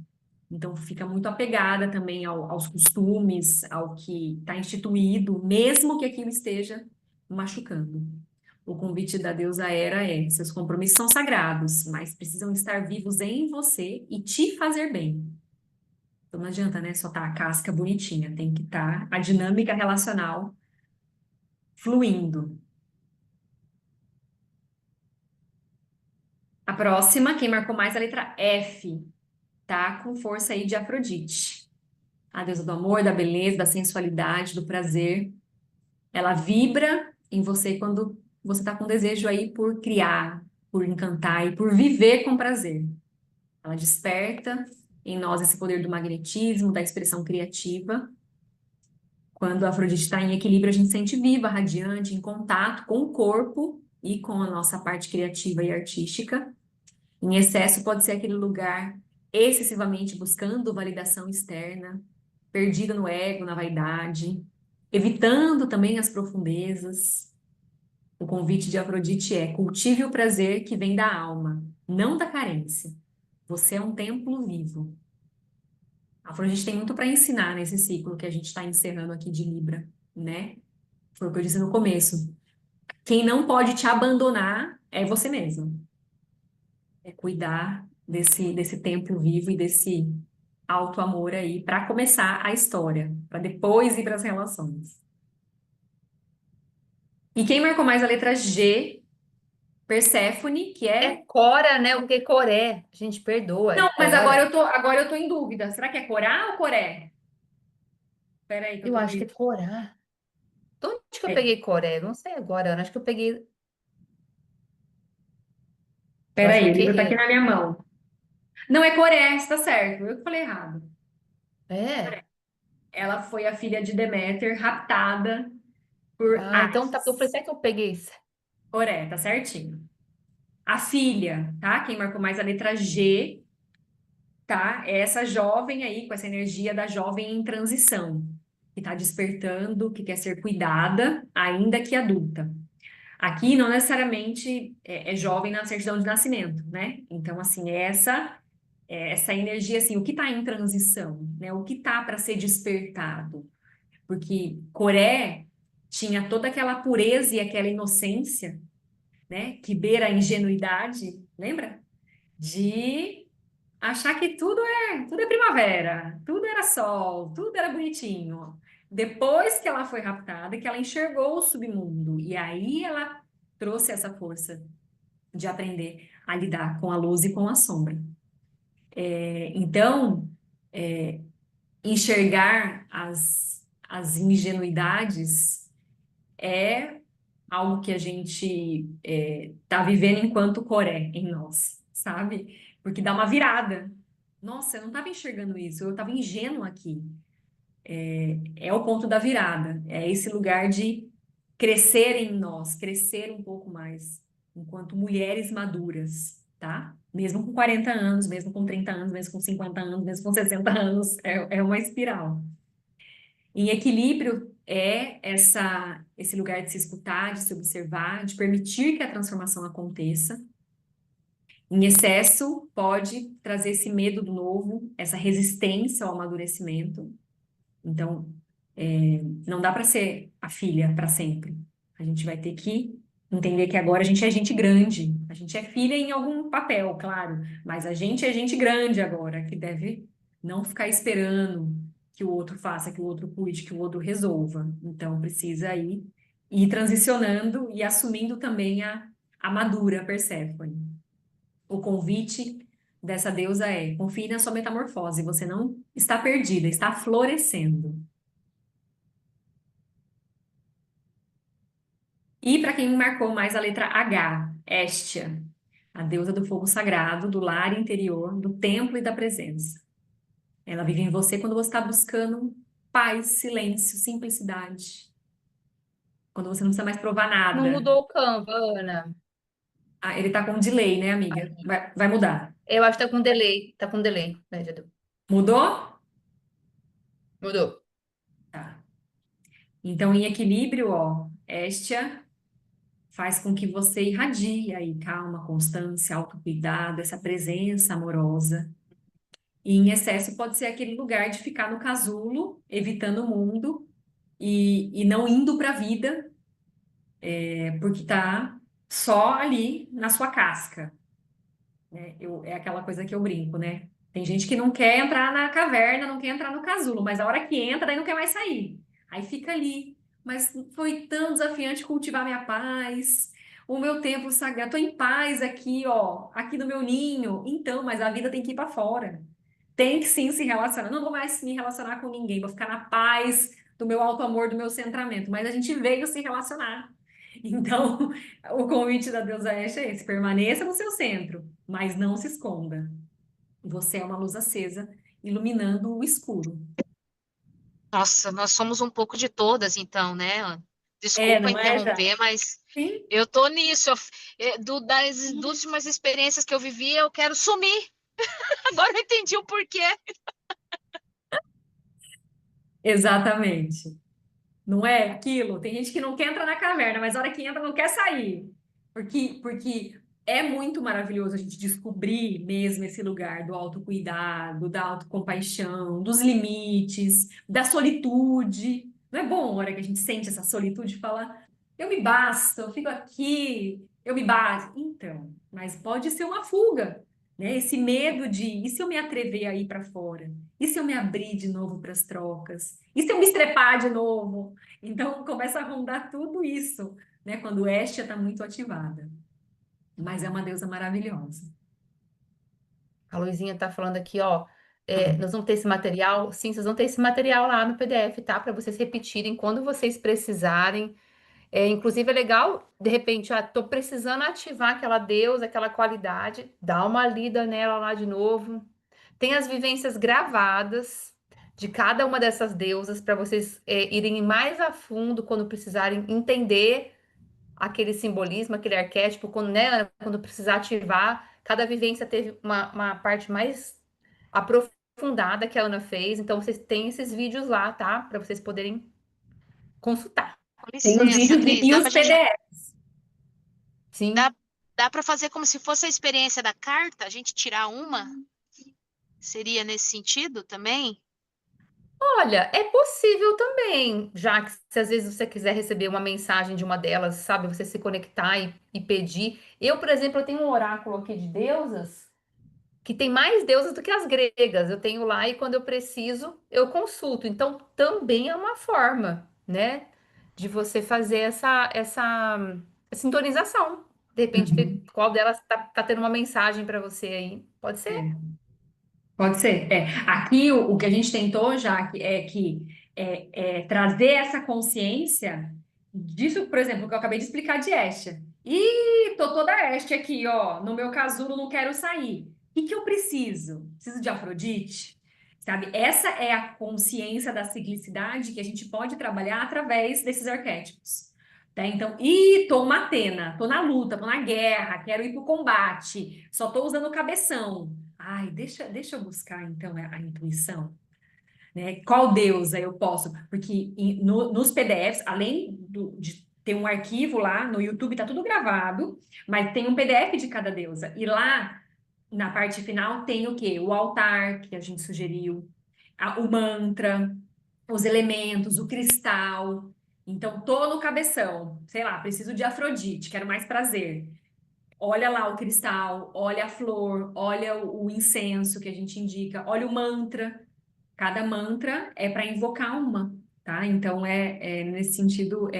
Então, fica muito apegada também aos costumes, ao que está instituído, mesmo que aquilo esteja machucando. O convite da deusa Hera é: seus compromissos são sagrados, mas precisam estar vivos em você e te fazer bem. Então, não adianta, né? Só tá a casca bonitinha, tem que estar a dinâmica relacional fluindo. A próxima, quem marcou mais a letra F, tá com força aí de Afrodite. A deusa do amor, da beleza, da sensualidade, do prazer. Ela vibra em você quando você está com desejo aí por criar, por encantar e por viver com prazer. Ela desperta em nós esse poder do magnetismo, da expressão criativa. Quando a Afrodite está em equilíbrio, a gente se sente viva, radiante, em contato com o corpo e com a nossa parte criativa e artística. Em excesso, pode ser aquele lugar excessivamente buscando validação externa, perdida no ego, na vaidade, evitando também as profundezas. O convite de Afrodite é: cultive o prazer que vem da alma, não da carência. Você é um templo vivo. A Afrodite tem muito para ensinar nesse ciclo que a gente está encerrando aqui de Libra, né? Foi o que eu disse no começo. Quem não pode te abandonar é você mesmo. É cuidar desse templo vivo e desse alto amor aí para começar a história, para depois ir para as relações. E quem marcou mais a letra G? Perséfone, que É é. Cora, né? Porque Coré, a gente perdoa, é Não, mas agora Cora. eu tô em dúvida. Será que é Corá ou Coré? Peraí, que eu Eu tô acho que é meio. Corá. De onde que eu É, peguei Coré? Não sei agora, Ana. Acho que eu peguei. Eu acho que peraí, é o livro tá aqui Guerreiro. na minha mão. Não é Coré, você tá certo. Eu que falei errado. É. Ela foi a filha de Deméter, raptada por Ah, então tá. Eu falei, Hades. será que eu peguei isso? Coré, tá certinho. A filha, tá? Quem marcou mais a letra G, tá? É essa jovem aí, com essa energia da jovem em transição, que tá despertando, que quer ser cuidada, ainda que adulta. Aqui não necessariamente é jovem na certidão de nascimento, né? Então, assim, essa energia, assim, o que está em transição, né? O que está para ser despertado? Porque Coré tinha toda aquela pureza e aquela inocência, né? Que beira a ingenuidade, lembra? De achar que tudo é primavera, tudo era sol, tudo era bonitinho. Depois que ela foi raptada, que ela enxergou o submundo, e aí ela trouxe essa força de aprender a lidar com a luz e com a sombra. Então, enxergar as ingenuidades é algo que a gente está vivendo enquanto Coré em nós, sabe? Porque dá uma virada. Nossa, eu não estava enxergando isso, eu estava ingênua aqui. É o ponto da virada, é esse lugar de crescer em nós, crescer um pouco mais, enquanto mulheres maduras, tá? Mesmo com 40 anos, mesmo com 30 anos, mesmo com 50 anos, mesmo com 60 anos, é uma espiral. Em equilíbrio é esse lugar de se escutar, de se observar, de permitir que a transformação aconteça. Em excesso, pode trazer esse medo do novo, essa resistência ao amadurecimento. Então, não dá para ser a filha para sempre. A gente vai ter que entender que agora a gente é gente grande. A gente é filha em algum papel, claro, mas a gente é gente grande agora, que deve não ficar esperando que o outro faça, que o outro cuide, que o outro resolva. Então, precisa aí ir transicionando e assumindo também a madura Perséfone. O convite dessa deusa é: confie na sua metamorfose, você não está perdida, está florescendo. E para quem marcou mais a letra H, Hestia, a deusa do fogo sagrado, do lar interior, do templo e da presença. Ela vive em você quando você está buscando paz, silêncio, simplicidade. Quando você não precisa mais provar Não nada. mudou o Canva, Ana. Ah, ele tá com delay, né, amiga? Vai mudar. Eu acho que tá com delay. Tá com delay, né, Jadu? Mudou? Mudou. Tá. Então, em equilíbrio, ó, Hestia faz com que você irradie aí calma, constância, autocuidado, essa presença amorosa. E em excesso pode ser aquele lugar de ficar no casulo, evitando o mundo e não indo para a vida, porque tá só ali na sua casca, né? É aquela coisa que eu brinco, né? Tem gente que não quer entrar na caverna, não quer entrar no casulo, mas a hora que entra, daí não quer mais sair. Aí fica ali. Mas foi tão desafiante cultivar minha paz, o meu tempo sagrado. Tô em paz aqui, ó, aqui no meu ninho. Então, mas a vida tem que ir para fora. Tem que sim se relacionar. Não vou mais me relacionar com ninguém, vou ficar na paz do meu alto amor, do meu centramento. Mas a gente veio se relacionar. Então, o convite da deusa Estia é esse: permaneça no seu centro, mas não se esconda. Você é uma luz acesa, iluminando o escuro. Nossa, nós somos um pouco de todas, então, né? É, Desculpa não é, Já? interromper, mas Sim. eu tô nisso. Das últimas experiências que eu vivi, eu quero sumir. Agora eu entendi o porquê. Exatamente. Não é aquilo? Tem gente que não quer entrar na caverna, mas a hora que entra não quer sair. Porque é muito maravilhoso a gente descobrir mesmo esse lugar do autocuidado, da autocompaixão, dos limites, da solitude. Não é bom a hora que a gente sente essa solitude e fala, eu me basto, eu fico aqui, eu me basto. Então, mas pode ser uma fuga, né? Esse medo de, e se eu me atrever a ir para fora? E se eu me abrir de novo para as trocas? E se eu me estrepar de novo? Então começa a rondar tudo isso, né? Quando Estia está muito ativada. Mas é uma deusa maravilhosa. A Luizinha tá falando aqui, ó. Hum. Nós vamos ter esse material. Sim, vocês vão ter esse material lá no PDF, tá? Para vocês repetirem quando vocês precisarem. Inclusive, é legal, de repente, tô precisando ativar aquela deusa, aquela qualidade. Dá uma lida nela lá de novo. Tem as vivências gravadas de cada uma dessas deusas para vocês irem mais a fundo quando precisarem entender aquele simbolismo, aquele arquétipo, quando, né, quando precisar ativar. Cada vivência teve uma parte mais aprofundada que a Ana fez. Então, vocês têm esses vídeos lá, tá? Para vocês poderem consultar. Com Tem os licença, vídeos Cris. e os PDF. Sim. Dá para fazer como se fosse a experiência da carta, a gente tirar uma? Seria nesse sentido também? Olha, é possível também, já que se às vezes você quiser receber uma mensagem de uma delas, sabe, você se conectar e pedir. Eu, por exemplo, eu tenho um oráculo aqui de deusas que tem mais deusas do que as gregas. Eu tenho lá e quando eu preciso, eu consulto. Então, também é uma forma, né, de você fazer essa sintonização. De repente, ver Uhum. qual delas tá tendo uma mensagem para você aí. Pode ser. É. Pode ser. Aqui o que a gente tentou já é trazer essa consciência disso, por exemplo, que eu acabei de explicar de Estia. E tô toda Estia aqui, ó, no meu casulo, não quero sair. O que eu preciso? Preciso de Afrodite? Sabe? Essa é a consciência da ciclicidade que a gente pode trabalhar através desses arquétipos. Tá? Então, tô uma Atena, tô na luta, tô na guerra, quero ir pro combate, só tô usando o cabeção. Ai, deixa eu buscar então a intuição, né? Qual deusa eu posso? Porque nos PDFs, além de ter um arquivo lá no YouTube, tá tudo gravado, mas tem um PDF de cada deusa. E lá, na parte final, tem o quê? O altar, que a gente sugeriu, o mantra, os elementos, o cristal. Então, tô no cabeção, sei lá, preciso de Afrodite, quero mais prazer. Olha lá o cristal, olha a flor, olha o incenso que a gente indica, olha o mantra. Cada mantra é para invocar uma, tá? Então nesse sentido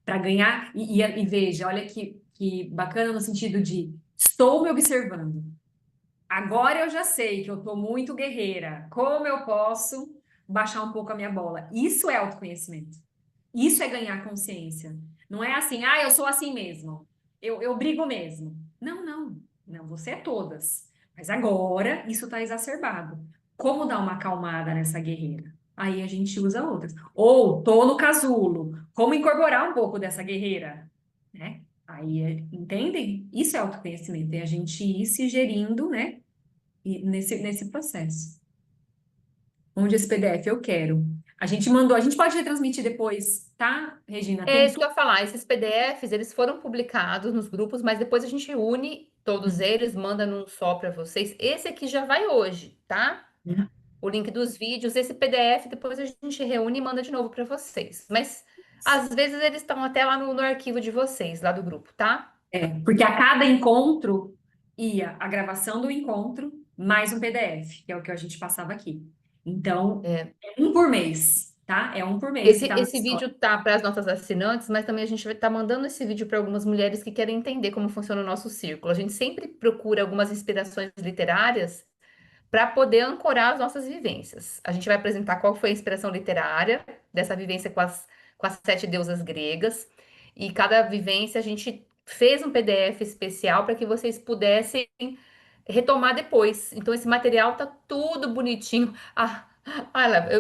para ganhar e veja, olha que bacana no sentido de estou me observando. Agora eu já sei que eu estou muito guerreira. Como eu posso baixar um pouco a minha bola? Isso é autoconhecimento. Isso é ganhar consciência. Não é assim, eu sou assim mesmo. Eu brigo mesmo. Não, não. Não, você é todas. Mas agora isso está exacerbado. Como dar uma acalmada nessa guerreira? Aí a gente usa outras. Ou tô no casulo. Como incorporar um pouco dessa guerreira? Né? Aí, entendem? Isso é autoconhecimento. É a gente ir se gerindo, né? E nesse processo. Onde esse PDF eu quero. A gente mandou, a gente pode retransmitir depois, tá, Regina? É Tem isso que tudo. eu ia falar. Esses PDFs, eles foram publicados nos grupos, mas depois a gente une todos eles, manda num só para vocês. Esse aqui já vai hoje, tá? o link dos vídeos. Esse PDF depois a gente reúne e manda de novo para vocês. Mas às vezes eles estão até lá no arquivo de vocês, lá do grupo, tá? Porque a cada encontro ia a gravação do encontro mais um PDF, que é o que a gente passava aqui. Então, É. é um por mês, tá? É um por mês que tá na Esse história. vídeo tá para as nossas assinantes, mas também a gente vai estar mandando esse vídeo para algumas mulheres que querem entender como funciona o nosso círculo. A gente sempre procura algumas inspirações literárias para poder ancorar as nossas vivências. A gente vai apresentar qual foi a inspiração literária dessa vivência com as 7 deusas gregas, e cada vivência a gente fez um PDF especial para que vocês pudessem retomar depois. Então, esse material tá tudo bonitinho.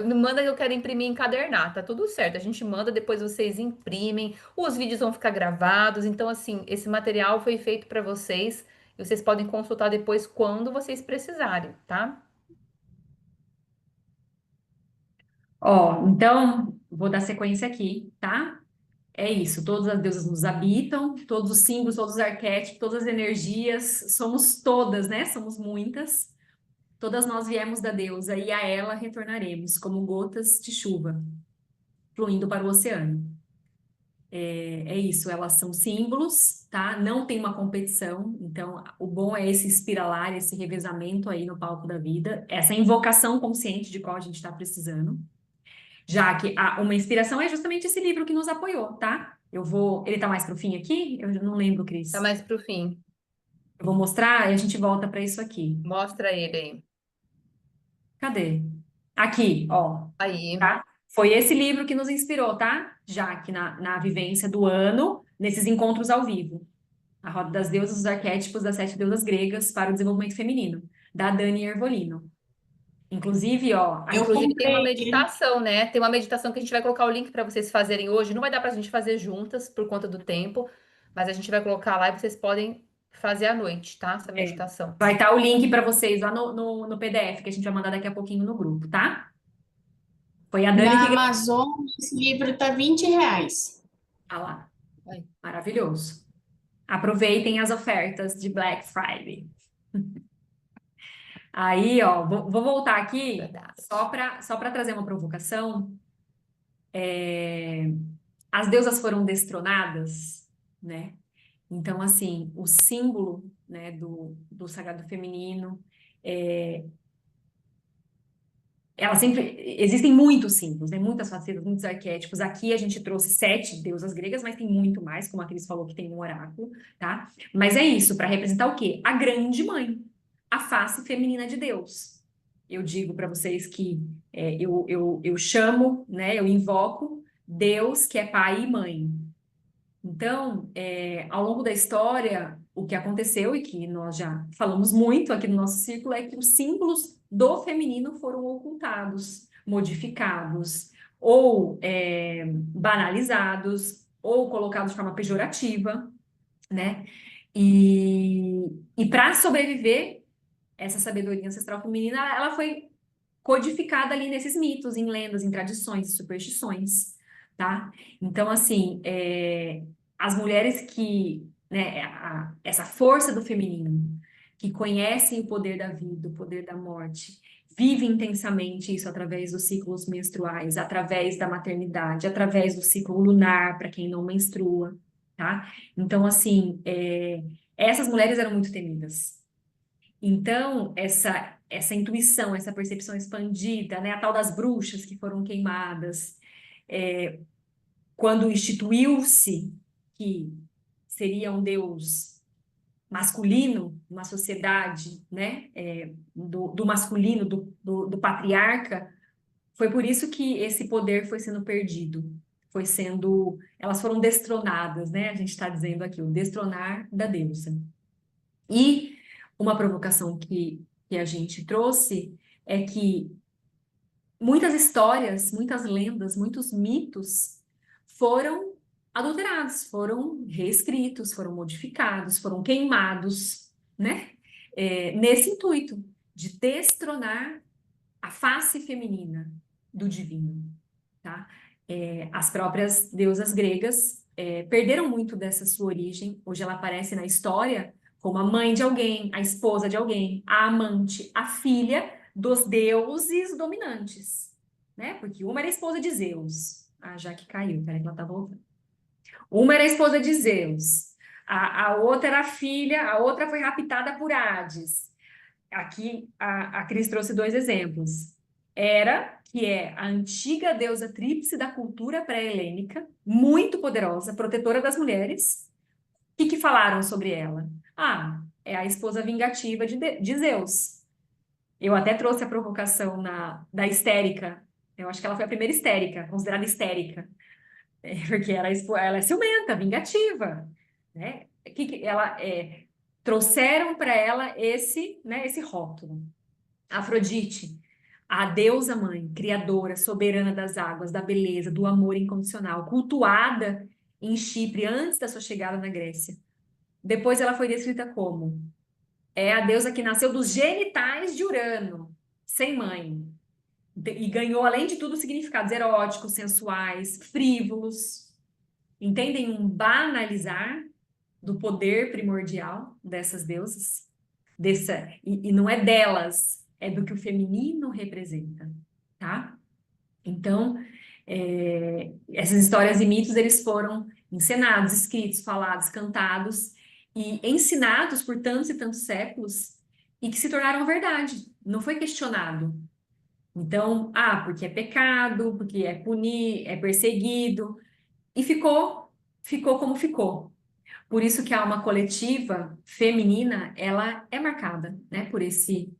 Me manda que eu quero imprimir e encadernar, tá tudo certo. A gente manda, depois vocês imprimem, os vídeos vão ficar gravados. Então, assim, esse material foi feito para vocês e vocês podem consultar depois quando vocês precisarem, tá? Ó, então, vou dar sequência aqui, tá? É isso, todas as deusas nos habitam, todos os símbolos, todos os arquétipos, todas as energias, somos todas, né? Somos muitas. Todas nós viemos da deusa e a ela retornaremos, como gotas de chuva, fluindo para o oceano. É isso, elas são símbolos, tá? Não tem uma competição, então o bom é esse espiralar, esse revezamento aí no palco da vida, essa invocação consciente de qual a gente está precisando. Já que uma inspiração é justamente esse livro que nos apoiou, tá? Ele tá mais pro fim aqui? Eu não lembro, Cris. Tá mais pro fim. Eu vou mostrar e a gente volta para isso aqui. Mostra ele aí. Cadê? Aqui, ó. Aí. Tá? Foi esse livro que nos inspirou, tá? Já que na vivência do ano, nesses encontros ao vivo. A Roda das Deusas, os arquétipos das 7 deusas gregas para o desenvolvimento feminino, da Dani Ervolino. Inclusive, ó, Inclusive tem uma comprei ele. meditação, né? Tem uma meditação que a gente vai colocar o link para vocês fazerem hoje. Não vai dar pra gente fazer juntas por conta do tempo, mas a gente vai colocar lá e vocês podem fazer à noite, tá? Essa meditação. vai estar o link para vocês lá no PDF, que a gente vai mandar daqui a pouquinho no grupo, tá? Foi a Dani Na que... Amazon, esse livro tá R$ 20. Ah lá, Aí. maravilhoso. Aproveitem as ofertas de Black Friday. Aí, ó, vou voltar aqui Verdade. só para trazer uma provocação. As deusas foram destronadas, né? Então, assim, o símbolo, né, do sagrado feminino, ela sempre... Existem muitos símbolos, né? Muitas facetas, muitos arquétipos. Aqui a gente trouxe 7 deusas gregas, mas tem muito mais, como a Cris falou que tem um oráculo, tá? Mas é isso, para representar o quê? A grande mãe, a face feminina de Deus. Eu digo para vocês que eu chamo, né? Eu invoco Deus, que é pai e mãe. Então, ao longo da história, o que aconteceu, e que nós já falamos muito aqui no nosso círculo, é que os símbolos do feminino foram ocultados, modificados, ou banalizados, ou colocados de forma pejorativa, né? E para sobreviver, essa sabedoria ancestral feminina, ela foi codificada ali nesses mitos, em lendas, em tradições, em superstições, tá? Então, assim, as mulheres que, né, essa força do feminino, que conhecem o poder da vida, o poder da morte, vivem intensamente isso através dos ciclos menstruais, através da maternidade, através do ciclo lunar, para quem não menstrua, tá? Então, assim, essas mulheres eram muito temidas. Então, essa intuição, essa percepção expandida, né, a tal das bruxas que foram queimadas, quando instituiu-se que seria um Deus masculino, uma sociedade, né, do masculino, do patriarca, foi por isso que esse poder foi sendo perdido, elas foram destronadas, né, a gente está dizendo aqui, o destronar da deusa. E uma provocação que a gente trouxe é que muitas histórias, muitas lendas, muitos mitos foram adulterados, foram reescritos, foram modificados, foram queimados, né? Nesse intuito de destronar a face feminina do divino, tá? As próprias deusas gregas perderam muito dessa sua origem. Hoje ela aparece na história como a mãe de alguém, a esposa de alguém, a amante, a filha dos deuses dominantes, né? Porque uma era a esposa de Zeus. Ah, já que caiu, peraí que ela tá voltando. Uma era a esposa de Zeus. A outra era a filha, a outra foi raptada por Hades. Aqui a Cris trouxe dois exemplos. Hera, que é a antiga deusa tríplice da cultura pré-helênica, muito poderosa, protetora das mulheres. O que falaram sobre ela? Ah, é a esposa vingativa de Zeus. Eu até trouxe a provocação da histérica. Eu acho que ela foi a primeira histérica, considerada histérica. Porque ela é ciumenta, vingativa, né? Trouxeram para ela esse rótulo. Afrodite, a deusa mãe, criadora, soberana das águas, da beleza, do amor incondicional, cultuada em Chipre antes da sua chegada na Grécia. Depois ela foi descrita como a deusa que nasceu dos genitais de Urano, sem mãe. E ganhou, além de tudo, significados eróticos, sensuais, frívolos. Entendem um banalizar do poder primordial dessas deusas? E não é delas, é do que o feminino representa, tá? Então, essas histórias e mitos, eles foram encenados, escritos, falados, cantados e ensinados por tantos e tantos séculos e que se tornaram verdade, não foi questionado. Então, porque é pecado, porque é punir, é perseguido, e ficou como ficou. Por isso que a alma coletiva feminina, ela é marcada, né, por esse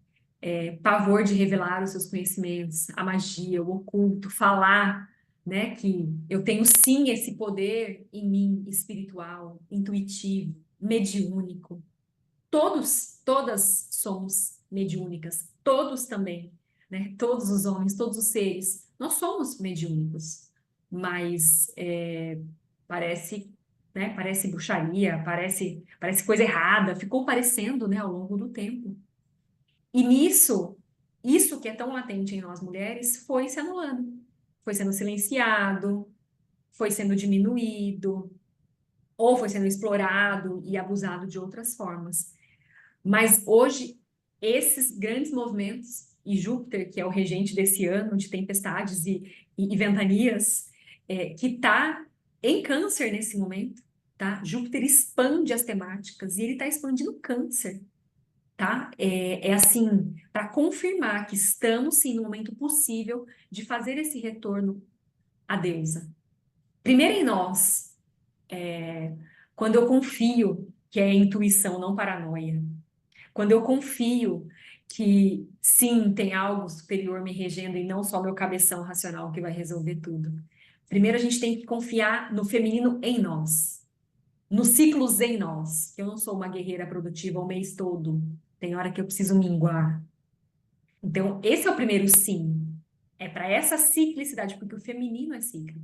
pavor de revelar os seus conhecimentos, a magia, o oculto, falar, né, que eu tenho sim esse poder em mim, espiritual, intuitivo, mediúnico. Todas somos mediúnicas, todos também, né, todos os homens, todos os seres, nós somos mediúnicos, mas parece, né, parece bruxaria, parece coisa errada, ficou parecendo, né, ao longo do tempo. E nisso, isso que é tão latente em nós mulheres foi se anulando, foi sendo silenciado, foi sendo diminuído, ou foi sendo explorado e abusado de outras formas. Mas hoje, esses grandes movimentos, e Júpiter, que é o regente desse ano de tempestades e ventanias, que está em Câncer nesse momento, tá? Júpiter expande as temáticas e ele está expandindo Câncer, tá? Assim, para confirmar que estamos sim no momento possível de fazer esse retorno à deusa. Primeiro em nós, quando eu confio que é intuição, não paranoia. Quando eu confio que sim, tem algo superior me regendo e não só meu cabeção racional que vai resolver tudo. Primeiro a gente tem que confiar no feminino em nós, nos ciclos em nós. Eu não sou uma guerreira produtiva o mês todo. Tem hora que eu preciso minguar. Então, esse é o primeiro sim. É para essa ciclicidade, porque o feminino é cíclico,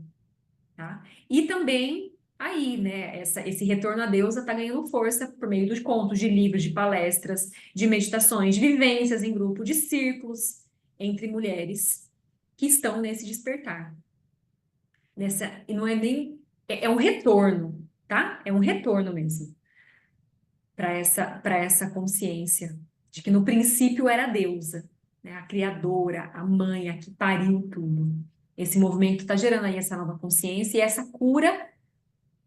tá? E também aí, né, esse retorno à deusa está ganhando força por meio dos contos, de livros, de palestras, de meditações, de vivências em grupo, de círculos entre mulheres que estão nesse despertar. E não é nem... É um retorno, tá? É um retorno mesmo para essa consciência de que no princípio era a deusa, né? A criadora, a mãe, a que pariu tudo. Esse movimento está gerando aí essa nova consciência e essa cura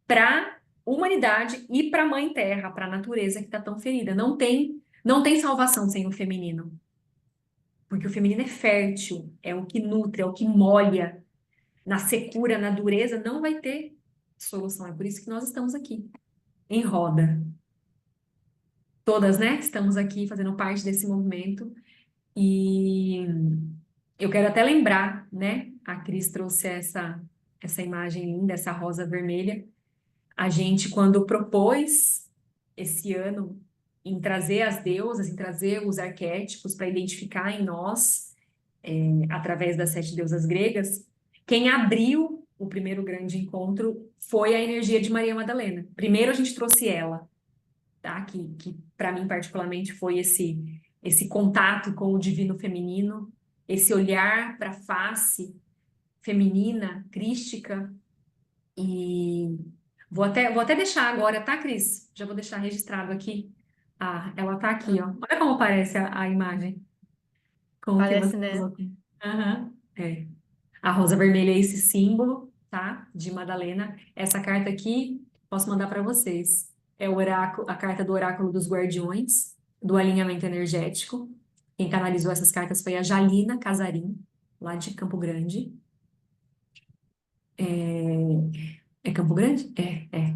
para a humanidade e para a Mãe Terra, para a natureza que está tão ferida. Não tem salvação sem o feminino. Porque o feminino é fértil, é o que nutre, é o que molha. Na secura, na dureza, não vai ter solução. É por isso que nós estamos aqui, em roda. Todas, né? Estamos aqui fazendo parte desse movimento. E eu quero até lembrar, né? A Cris trouxe essa imagem linda, essa rosa vermelha. A gente, quando propôs esse ano em trazer as deusas, em trazer os arquétipos para identificar em nós, através das 7 deusas gregas, quem abriu o primeiro grande encontro foi a energia de Maria Madalena. Primeiro a gente trouxe ela, tá? Que para mim particularmente foi esse contato com o divino feminino, esse olhar para a face feminina, crística. E vou até deixar agora, tá, Cris? Já vou deixar registrado aqui. Ela tá aqui, ó. Olha como aparece a imagem. com o que você Parece, né? usou. Aham, é. A rosa vermelha é esse símbolo, tá? De Madalena. Essa carta aqui, posso mandar para vocês. É o oráculo, a carta do oráculo dos guardiões, do alinhamento energético. Quem canalizou essas cartas foi a Jalina Casarim, lá de Campo Grande. É Campo Grande? É.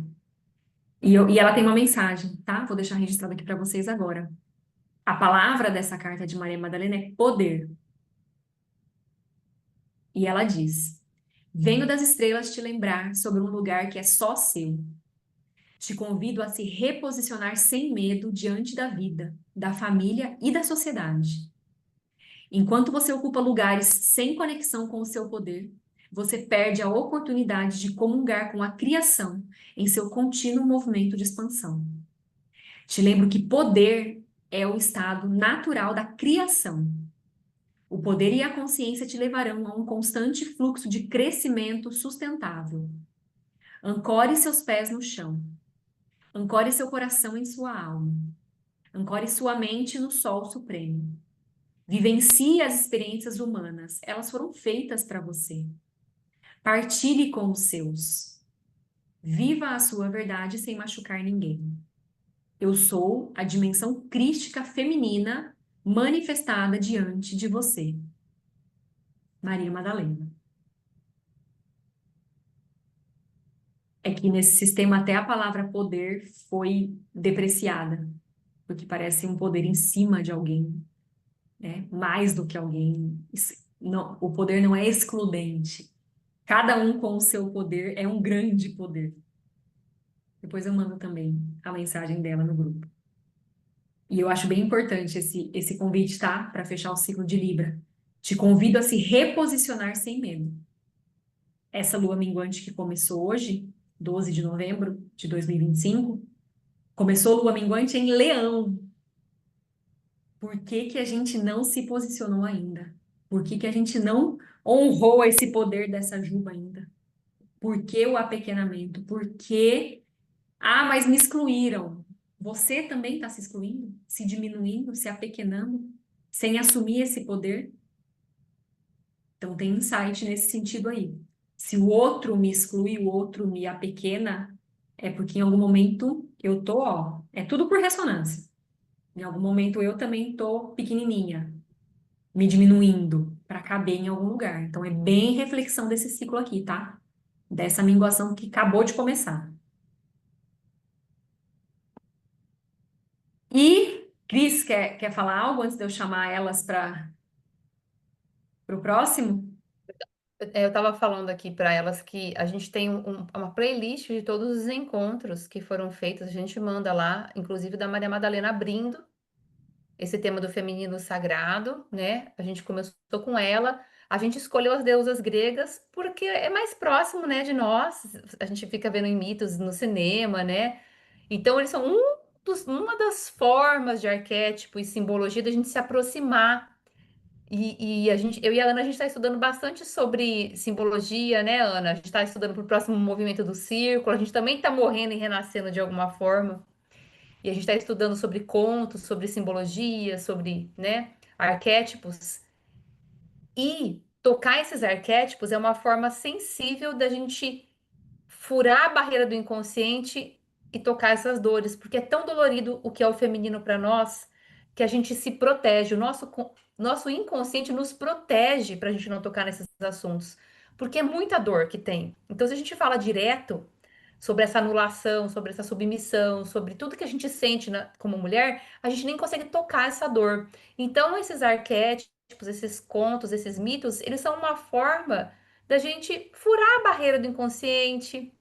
E ela tem uma mensagem, tá? Vou deixar registrado aqui para vocês agora. A palavra dessa carta de Maria Madalena é poder. E ela diz: Venho das estrelas te lembrar sobre um lugar que é só seu. Te convido a se reposicionar sem medo diante da vida, da família e da sociedade. Enquanto você ocupa lugares sem conexão com o seu poder, você perde a oportunidade de comungar com a criação em seu contínuo movimento de expansão. Te lembro que poder é o estado natural da criação. O poder e a consciência te levarão a um constante fluxo de crescimento sustentável. Ancore seus pés no chão. Ancore seu coração em sua alma. Ancore sua mente no sol supremo. Vivencie as experiências humanas. Elas foram feitas para você. Partilhe com os seus. Viva a sua verdade sem machucar ninguém. Eu sou a dimensão crística feminina manifestada diante de você. Maria Madalena. É que nesse sistema até a palavra poder foi depreciada, porque parece um poder em cima de alguém, né? Mais do que alguém. Não, o poder não é excludente. Cada um com o seu poder é um grande poder. Depois eu mando também a mensagem dela no grupo. E eu acho bem importante esse convite, tá? Para fechar o ciclo de Libra. Te convido a se reposicionar sem medo. Essa lua minguante que começou hoje, 12 de novembro de 2025, começou lua minguante em Leão. Por que que a gente não se posicionou ainda? Por que que a gente não honrou esse poder dessa juba ainda? Por que o apequenamento? Por que... Ah, mas me excluíram. Você também está se excluindo? Se diminuindo, se apequenando? Sem assumir esse poder? Então tem insight nesse sentido aí. Se o outro me exclui, o outro me apequena, é porque em algum momento eu tô, ó, é tudo por ressonância. Em algum momento eu também tô pequenininha, me diminuindo para caber em algum lugar. Então é bem reflexão desse ciclo aqui, tá? Dessa minguação que acabou de começar. E Cris, quer falar algo antes de eu chamar elas para o próximo? Eu estava falando aqui para elas que a gente tem uma playlist de todos os encontros que foram feitos, a gente manda lá, inclusive da Maria Madalena abrindo esse tema do feminino sagrado, né? A gente começou com ela, a gente escolheu as deusas gregas porque é mais próximo, né, de nós. A gente fica vendo em mitos no cinema, né? Então eles são uma das formas de arquétipo e simbologia da gente se aproximar. E eu e a Ana, a gente está estudando bastante sobre simbologia, né, Ana? A gente está estudando para o próximo movimento do círculo, a gente também está morrendo e renascendo de alguma forma. E a gente está estudando sobre contos, sobre simbologia, sobre, né, arquétipos. E tocar esses arquétipos é uma forma sensível da gente furar a barreira do inconsciente e tocar essas dores, porque é tão dolorido o que é o feminino para nós, que a gente se protege, nosso inconsciente nos protege para a gente não tocar nesses assuntos, porque é muita dor que tem. Então, se a gente fala direto sobre essa anulação, sobre essa submissão, sobre tudo que a gente sente como mulher, a gente nem consegue tocar essa dor. Então, esses arquétipos, esses contos, esses mitos, eles são uma forma da gente furar a barreira do inconsciente,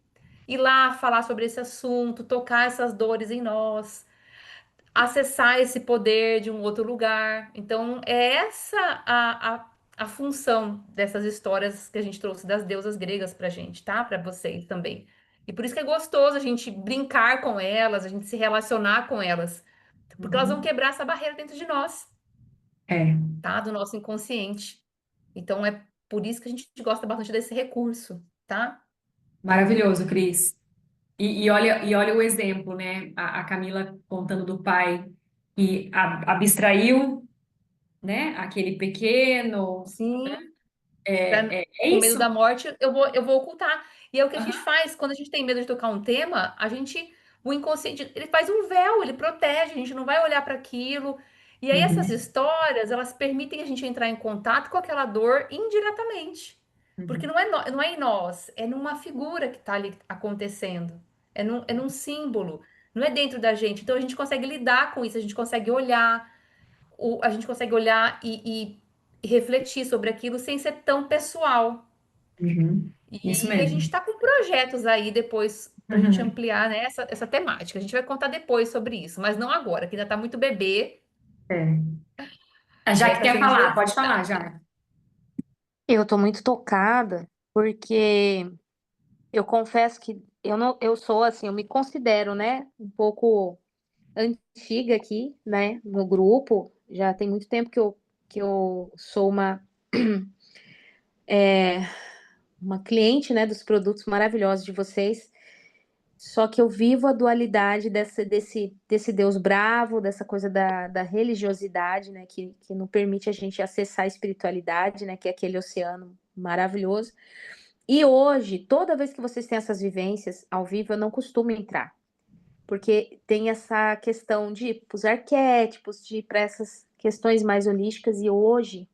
ir lá falar sobre esse assunto, tocar essas dores em nós, acessar esse poder de um outro lugar. Então, é essa a função dessas histórias que a gente trouxe das deusas gregas pra gente, tá? Para vocês também. E por isso que é gostoso a gente brincar com elas, a gente se relacionar com elas, porque elas vão Uhum. quebrar essa barreira dentro de nós, É, tá? Do nosso inconsciente. Então, é por isso que a gente gosta bastante desse recurso, tá? maravilhoso, Cris. E olha o exemplo, né? A Camila contando do pai que abstraiu, né? Aquele pequeno, Sim, é com medo isso? da morte, eu vou ocultar. E é o que a gente Aham, faz quando a gente tem medo de tocar um tema, o inconsciente, ele faz um véu, ele protege, a gente não vai olhar para aquilo. E aí essas uhum, histórias, elas permitem a gente entrar em contato com aquela dor indiretamente. Porque uhum, não é em nós, é numa figura que está ali acontecendo. É num símbolo, não é dentro da gente. Então a gente consegue lidar com isso, a gente consegue olhar e refletir sobre aquilo sem ser tão pessoal. uhum. Isso E a gente mesmo. está com projetos aí depois para a gente Uhum. ampliar, né, essa temática. A gente vai contar depois sobre isso, mas não agora, que ainda está muito bebê, É. A né? Jaque Está quer sendo falar, pode desenvolvida. falar, Jaque. Eu tô muito tocada, porque eu confesso que eu não, eu sou assim, eu me considero, né, um pouco antiga aqui, né, no grupo. Já tem muito tempo que eu sou uma cliente, né, dos produtos maravilhosos de vocês. Só que eu vivo a dualidade desse Deus bravo, dessa coisa da religiosidade, né, que não permite a gente acessar a espiritualidade, né, que é aquele oceano maravilhoso. E hoje, toda vez que vocês têm essas vivências ao vivo, eu não costumo entrar, porque tem essa questão de ir para os arquétipos, de ir para essas questões mais holísticas, e hoje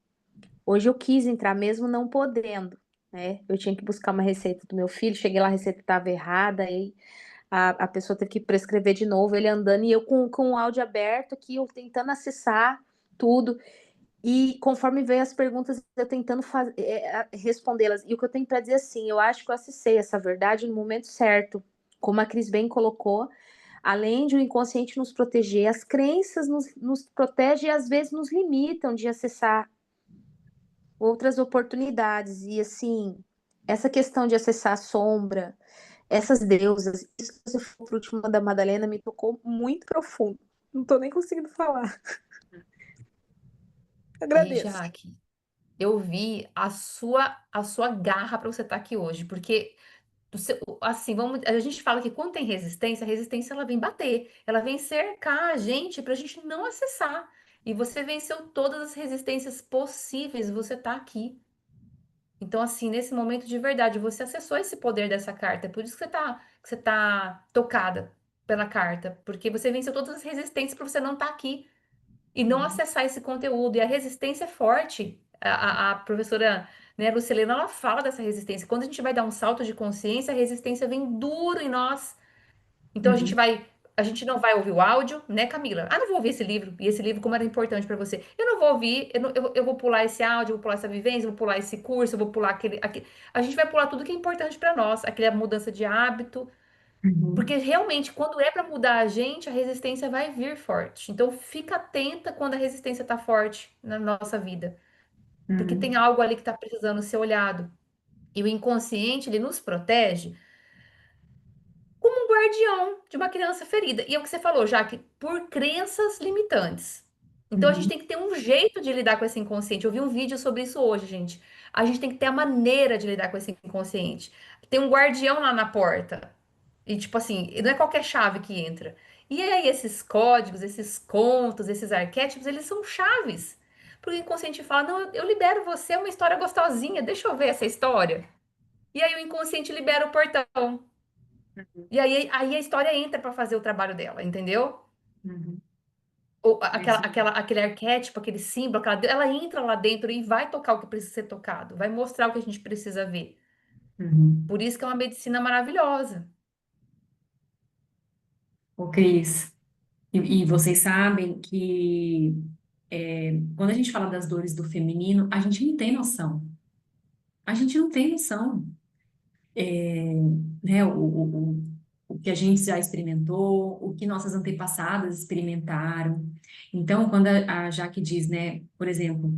eu quis entrar mesmo não podendo, né? Eu tinha que buscar uma receita do meu filho, cheguei lá, a receita estava errada, aí a pessoa teve que prescrever de novo, ele andando, e eu com o áudio aberto aqui, eu tentando acessar tudo. E conforme veio as perguntas, eu tentando respondê-las. E o que eu tenho para dizer assim, eu acho que eu acessei essa verdade no momento certo. Como a Cris bem colocou, além de o inconsciente nos proteger, as crenças nos protegem e às vezes nos limitam de acessar outras oportunidades. E assim, essa questão de acessar a sombra, essas deusas, isso que você falou pro último da Madalena me tocou muito profundo. Não tô nem conseguindo falar. Aí, Agradeço. Jaque, eu vi a sua garra para você estar aqui hoje, porque assim, a gente fala que quando tem resistência, a resistência ela vem bater, ela vem cercar a gente para a gente não acessar. E você venceu todas as resistências possíveis, você tá aqui. Então, assim, nesse momento de verdade, você acessou esse poder dessa carta. É por isso que você tá tocada pela carta, porque você venceu todas as resistências para você não estar aqui e não Uhum, acessar esse conteúdo. E a resistência é forte. A professora, né, Lucilena, ela fala dessa resistência. Quando a gente vai dar um salto de consciência, a resistência vem duro em nós. Então uhum, a gente não vai ouvir o áudio, né, Camila? Ah, não vou ouvir esse livro. E esse livro, como era importante para você. Eu não vou ouvir, eu vou pular esse áudio, eu vou pular essa vivência, eu vou pular esse curso, eu vou pular aquele. A gente vai pular tudo que é importante para nós, aquela mudança de hábito. uhum, Porque realmente, quando é para mudar a gente, a resistência vai vir forte. Então, fica atenta quando a resistência tá forte na nossa vida. Porque tem uhum, algo ali que tá precisando ser olhado. E o inconsciente, ele nos protege como um guardião de uma criança ferida. E é o que você falou, já que por crenças limitantes. Então, a gente uhum, tem que ter um jeito de lidar com esse inconsciente. Eu vi um vídeo sobre isso hoje, gente. A gente tem que ter a maneira de lidar com esse inconsciente. Tem um guardião lá na porta. E tipo assim, não é qualquer chave que entra. E aí esses códigos, esses contos, esses arquétipos, eles são chaves. Porque o inconsciente fala, não, eu libero você, é uma história gostosinha, deixa eu ver essa história. E aí o inconsciente libera o portão. E aí a história entra para fazer o trabalho dela, entendeu? uhum. Ou É isso mesmo. aquele arquétipo, aquele símbolo, ela entra lá dentro e vai tocar o que precisa ser tocado, vai mostrar o que a gente precisa ver. Uhum. Por isso que é uma medicina maravilhosa. Ô, Cris, e vocês sabem que quando a gente fala das dores do feminino, a gente não tem noção. A gente não tem noção. Né, o que a gente já experimentou, o que nossas antepassadas experimentaram. Então, quando a Jaque diz, né, por exemplo,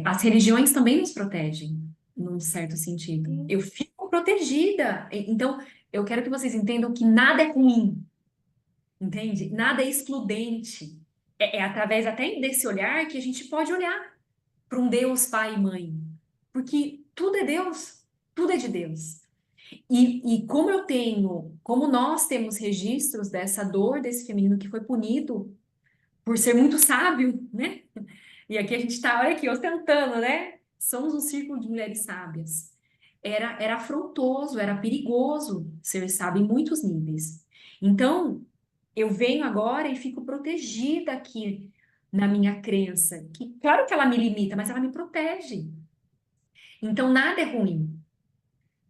as religiões também nos protegem, num certo sentido. Sim. Eu fico protegida. Então, eu quero que vocês entendam que nada é ruim, entende? Nada é excludente. É através até desse olhar que a gente pode olhar para um Deus pai e mãe, porque tudo é Deus, tudo é de Deus. E como nós temos registros dessa dor desse feminino que foi punido por ser muito sábio, né? E aqui a gente está, olha aqui, ostentando, né? Somos um círculo de mulheres sábias. Era afrontoso, era perigoso ser sábio em muitos níveis. Então, eu venho agora e fico protegida aqui na minha crença, que claro que ela me limita, mas ela me protege. Então, nada é ruim.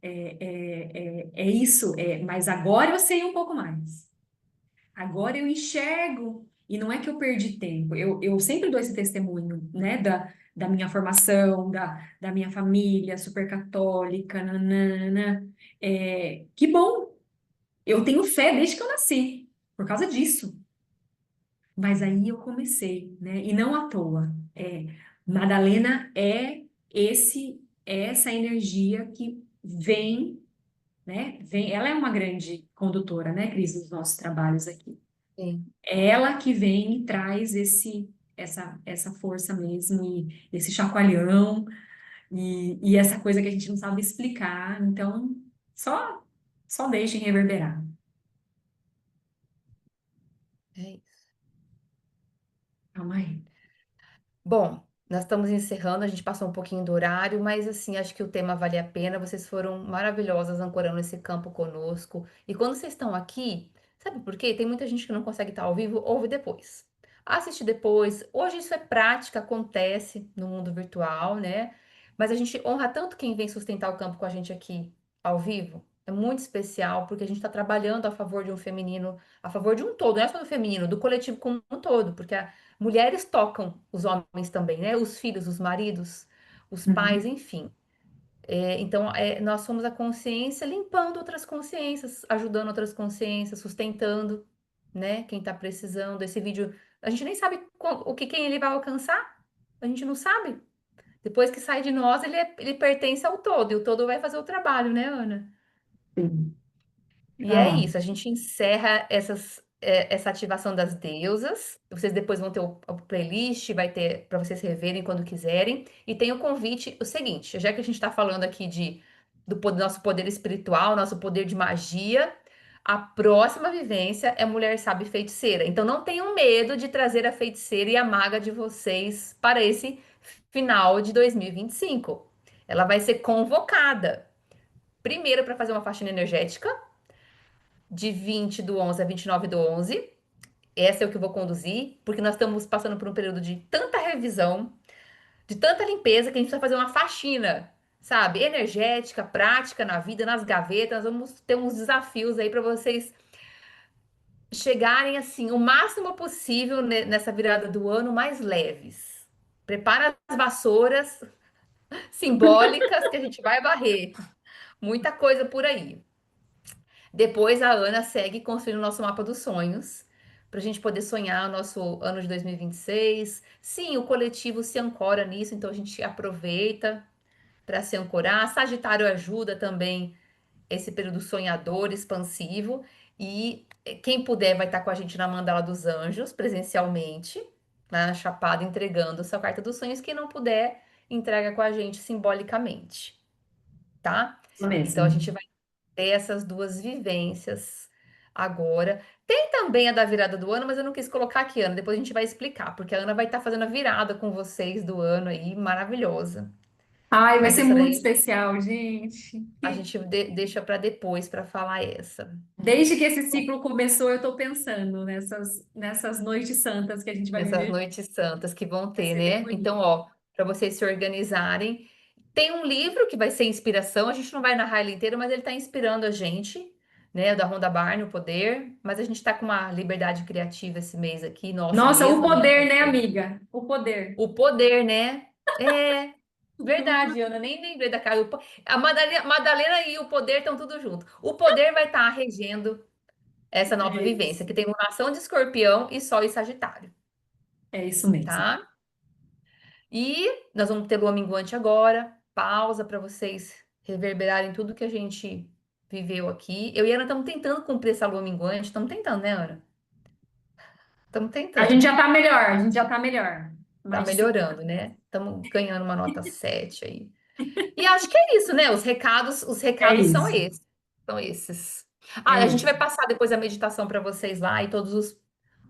É isso, mas agora eu sei um pouco mais. Agora eu enxergo, e não é que eu perdi tempo, eu sempre dou esse testemunho, né, da minha formação, da minha família super católica, nanana. Que bom, eu tenho fé desde que eu nasci, por causa disso. Mas aí eu comecei, né, e não à toa. Madalena é essa energia que vem, né, ela é uma grande condutora, né, Cris, dos nossos trabalhos aqui. Sim. É ela que vem e traz essa força mesmo, e esse chacoalhão, e essa coisa que a gente não sabe explicar. Então, só, só deixem reverberar. É isso. Calma aí. Bom, nós estamos encerrando, a gente passou um pouquinho do horário, mas assim, acho que o tema vale a pena. Vocês foram maravilhosas ancorando esse campo conosco. E quando vocês estão aqui, sabe por quê? Tem muita gente que não consegue estar ao vivo, ouve depois. Assiste depois. Hoje isso é prática, acontece no mundo virtual, né? Mas a gente honra tanto quem vem sustentar o campo com a gente aqui ao vivo. É muito especial, porque a gente está trabalhando a favor de um feminino, a favor de um todo, não é só do feminino, do coletivo como um todo, porque mulheres tocam os homens também, né? Os filhos, os maridos, os pais, Uhum. enfim. Então, nós somos a consciência limpando outras consciências, ajudando outras consciências, sustentando, né? Quem tá precisando. Esse vídeo, a gente nem sabe quem ele vai alcançar. A gente não sabe. Depois que sai de nós, ele pertence ao todo, e o todo vai fazer o trabalho, né, Ana? Sim. E é Ah, isso, a gente encerra essa ativação das deusas. Vocês depois vão ter o playlist, vai ter para vocês reverem quando quiserem. E tem o convite, o seguinte, já que a gente está falando aqui nosso poder espiritual, nosso poder de magia, a próxima vivência é Mulher Sábia e Feiticeira. Então não tenham medo de trazer a feiticeira e a maga de vocês para esse final de 2025. Ela vai ser convocada, primeiro para fazer uma faxina energética de 20 do 11 a 29 do 11. Essa é o que eu vou conduzir, porque nós estamos passando por um período de tanta revisão, de tanta limpeza, que a gente precisa fazer uma faxina, sabe? Energética, prática na vida, nas gavetas. Nós vamos ter uns desafios aí para vocês chegarem assim, o máximo possível nessa virada do ano mais leves. Prepara as vassouras simbólicas que a gente vai varrer. Muita coisa por aí. Depois a Ana segue construindo o nosso mapa dos sonhos, para a gente poder sonhar o nosso ano de 2026. Sim, o coletivo se ancora nisso, então a gente aproveita para se ancorar. Sagitário ajuda também esse período sonhador, expansivo. E quem puder vai estar com a gente na Mandala dos Anjos, presencialmente, lá na Chapada, entregando sua carta dos sonhos. Quem não puder, entrega com a gente simbolicamente, tá? isso Então a gente mesmo. vai ter essas duas vivências agora. Tem também a da virada do ano, mas eu não quis colocar aqui, Ana. Depois a gente vai explicar, porque a Ana vai estar fazendo a virada com vocês do ano aí, maravilhosa. Ai, vai Mas ser essa muito daí especial, gente. a gente deixa para depois para falar essa. Desde que esse ciclo começou, eu estou pensando nessas noites santas que a gente vai Nessas viver. noites santas que vão Vai ter, ser bem né? bonito. Então, ó, para vocês se organizarem. Tem um livro que vai ser inspiração, a gente não vai narrar ele inteiro, mas ele está inspirando a gente, né? Da Rhonda Byrne, O Poder. Mas a gente está com uma liberdade criativa esse mês aqui, nossa Nossa, o mesmo, né? poder, né, amiga? O poder. O poder, né? É verdade, Ana, nem lembrei da cara. A Madalena e o poder estão tudo junto. O poder vai estar regendo essa nova É vivência, isso. que tem lunação de Escorpião e Sol e Sagitário, É isso mesmo. tá? E nós vamos ter lua minguante agora. Pausa para vocês reverberarem tudo que a gente viveu aqui. Eu e a Ana estamos tentando cumprir essa lua minguante. Estamos tentando, né, Ana? Estamos A gente tentando. já tá melhor, a gente já tá melhor. Tá Mais melhorando, disciplinado. né? Estamos ganhando uma nota 7 aí. E acho que é isso, né? Os É recados são isso. esses. São esses. Ah, É a gente isso. vai passar depois a meditação para vocês lá e todos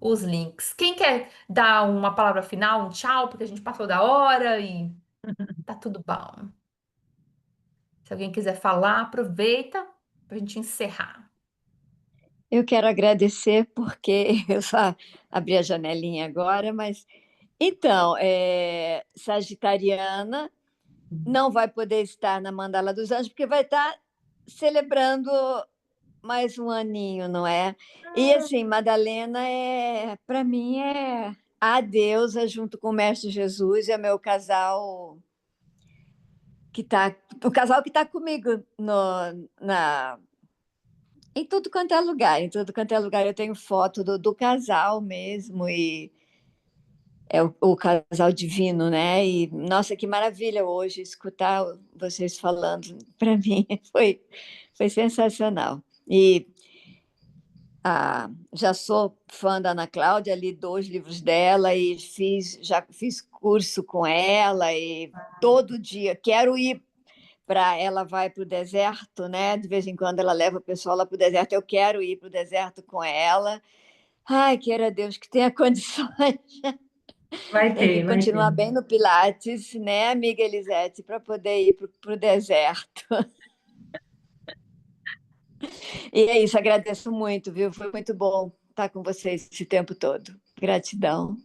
os links. Quem quer dar uma palavra final, um tchau, porque a gente passou da hora e tá tudo bom. Se alguém quiser falar, aproveita para a gente encerrar. Eu quero agradecer porque eu só abri a janelinha agora, mas então, Sagitariana não vai poder estar na Mandala dos Anjos porque vai estar celebrando mais um aninho, não é? E assim, Madalena para mim a deusa junto com o Mestre Jesus, é meu casal o casal que está comigo na em tudo quanto é lugar, em tudo quanto é lugar eu tenho foto do casal mesmo e é o casal divino, né? E nossa, que maravilha hoje escutar vocês falando. Para mim foi sensacional. E já sou fã da Ana Cláudia, li 2 livros dela e já fiz curso com ela e todo dia quero ir para ela vai para o deserto, né? De vez em quando ela leva o pessoal lá para o deserto. Eu quero ir para o deserto com ela. Ai, queira Deus que tenha condições. Vai Tem que ter, vai ter. continuar bem no Pilates, né, amiga Elisete, para poder ir para o deserto. E é isso, agradeço muito, viu? Foi muito bom estar com vocês esse tempo todo. Gratidão.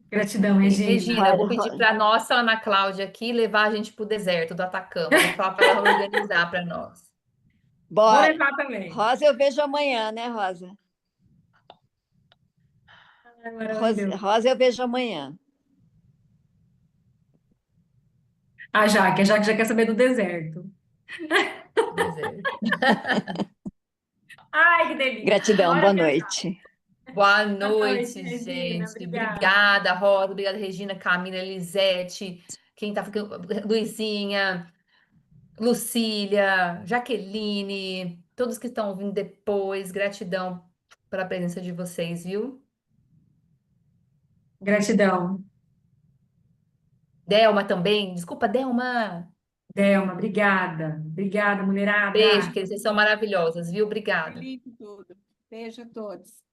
Gratidão, E, Regina. Regina, eu vou pedir para a nossa Ana Cláudia aqui levar a gente para o deserto do Atacama. Vou falar para ela organizar para nós. Vou Bora. levar também. Rosa, eu vejo amanhã, né, Rosa? Ai, maravilhoso. Rosa, eu vejo amanhã. A Jaque já quer saber do deserto. Deserto. Ai, que delícia. Gratidão, Bora boa viajar. noite. Boa Boa noite, noite, Regina. gente. Obrigada. Obrigada, Rosa. Obrigada, Regina, Camila, Elisete. Quem tá ficando? Luizinha, Lucília, Jaqueline, todos que estão ouvindo depois. Gratidão pela presença de vocês, viu? Gratidão. Delma também. Desculpa, Delma. Delma, obrigada. Obrigada, mulherada. Beijo, que vocês são maravilhosas, viu? Obrigada. Felipe, tudo. Beijo a todos.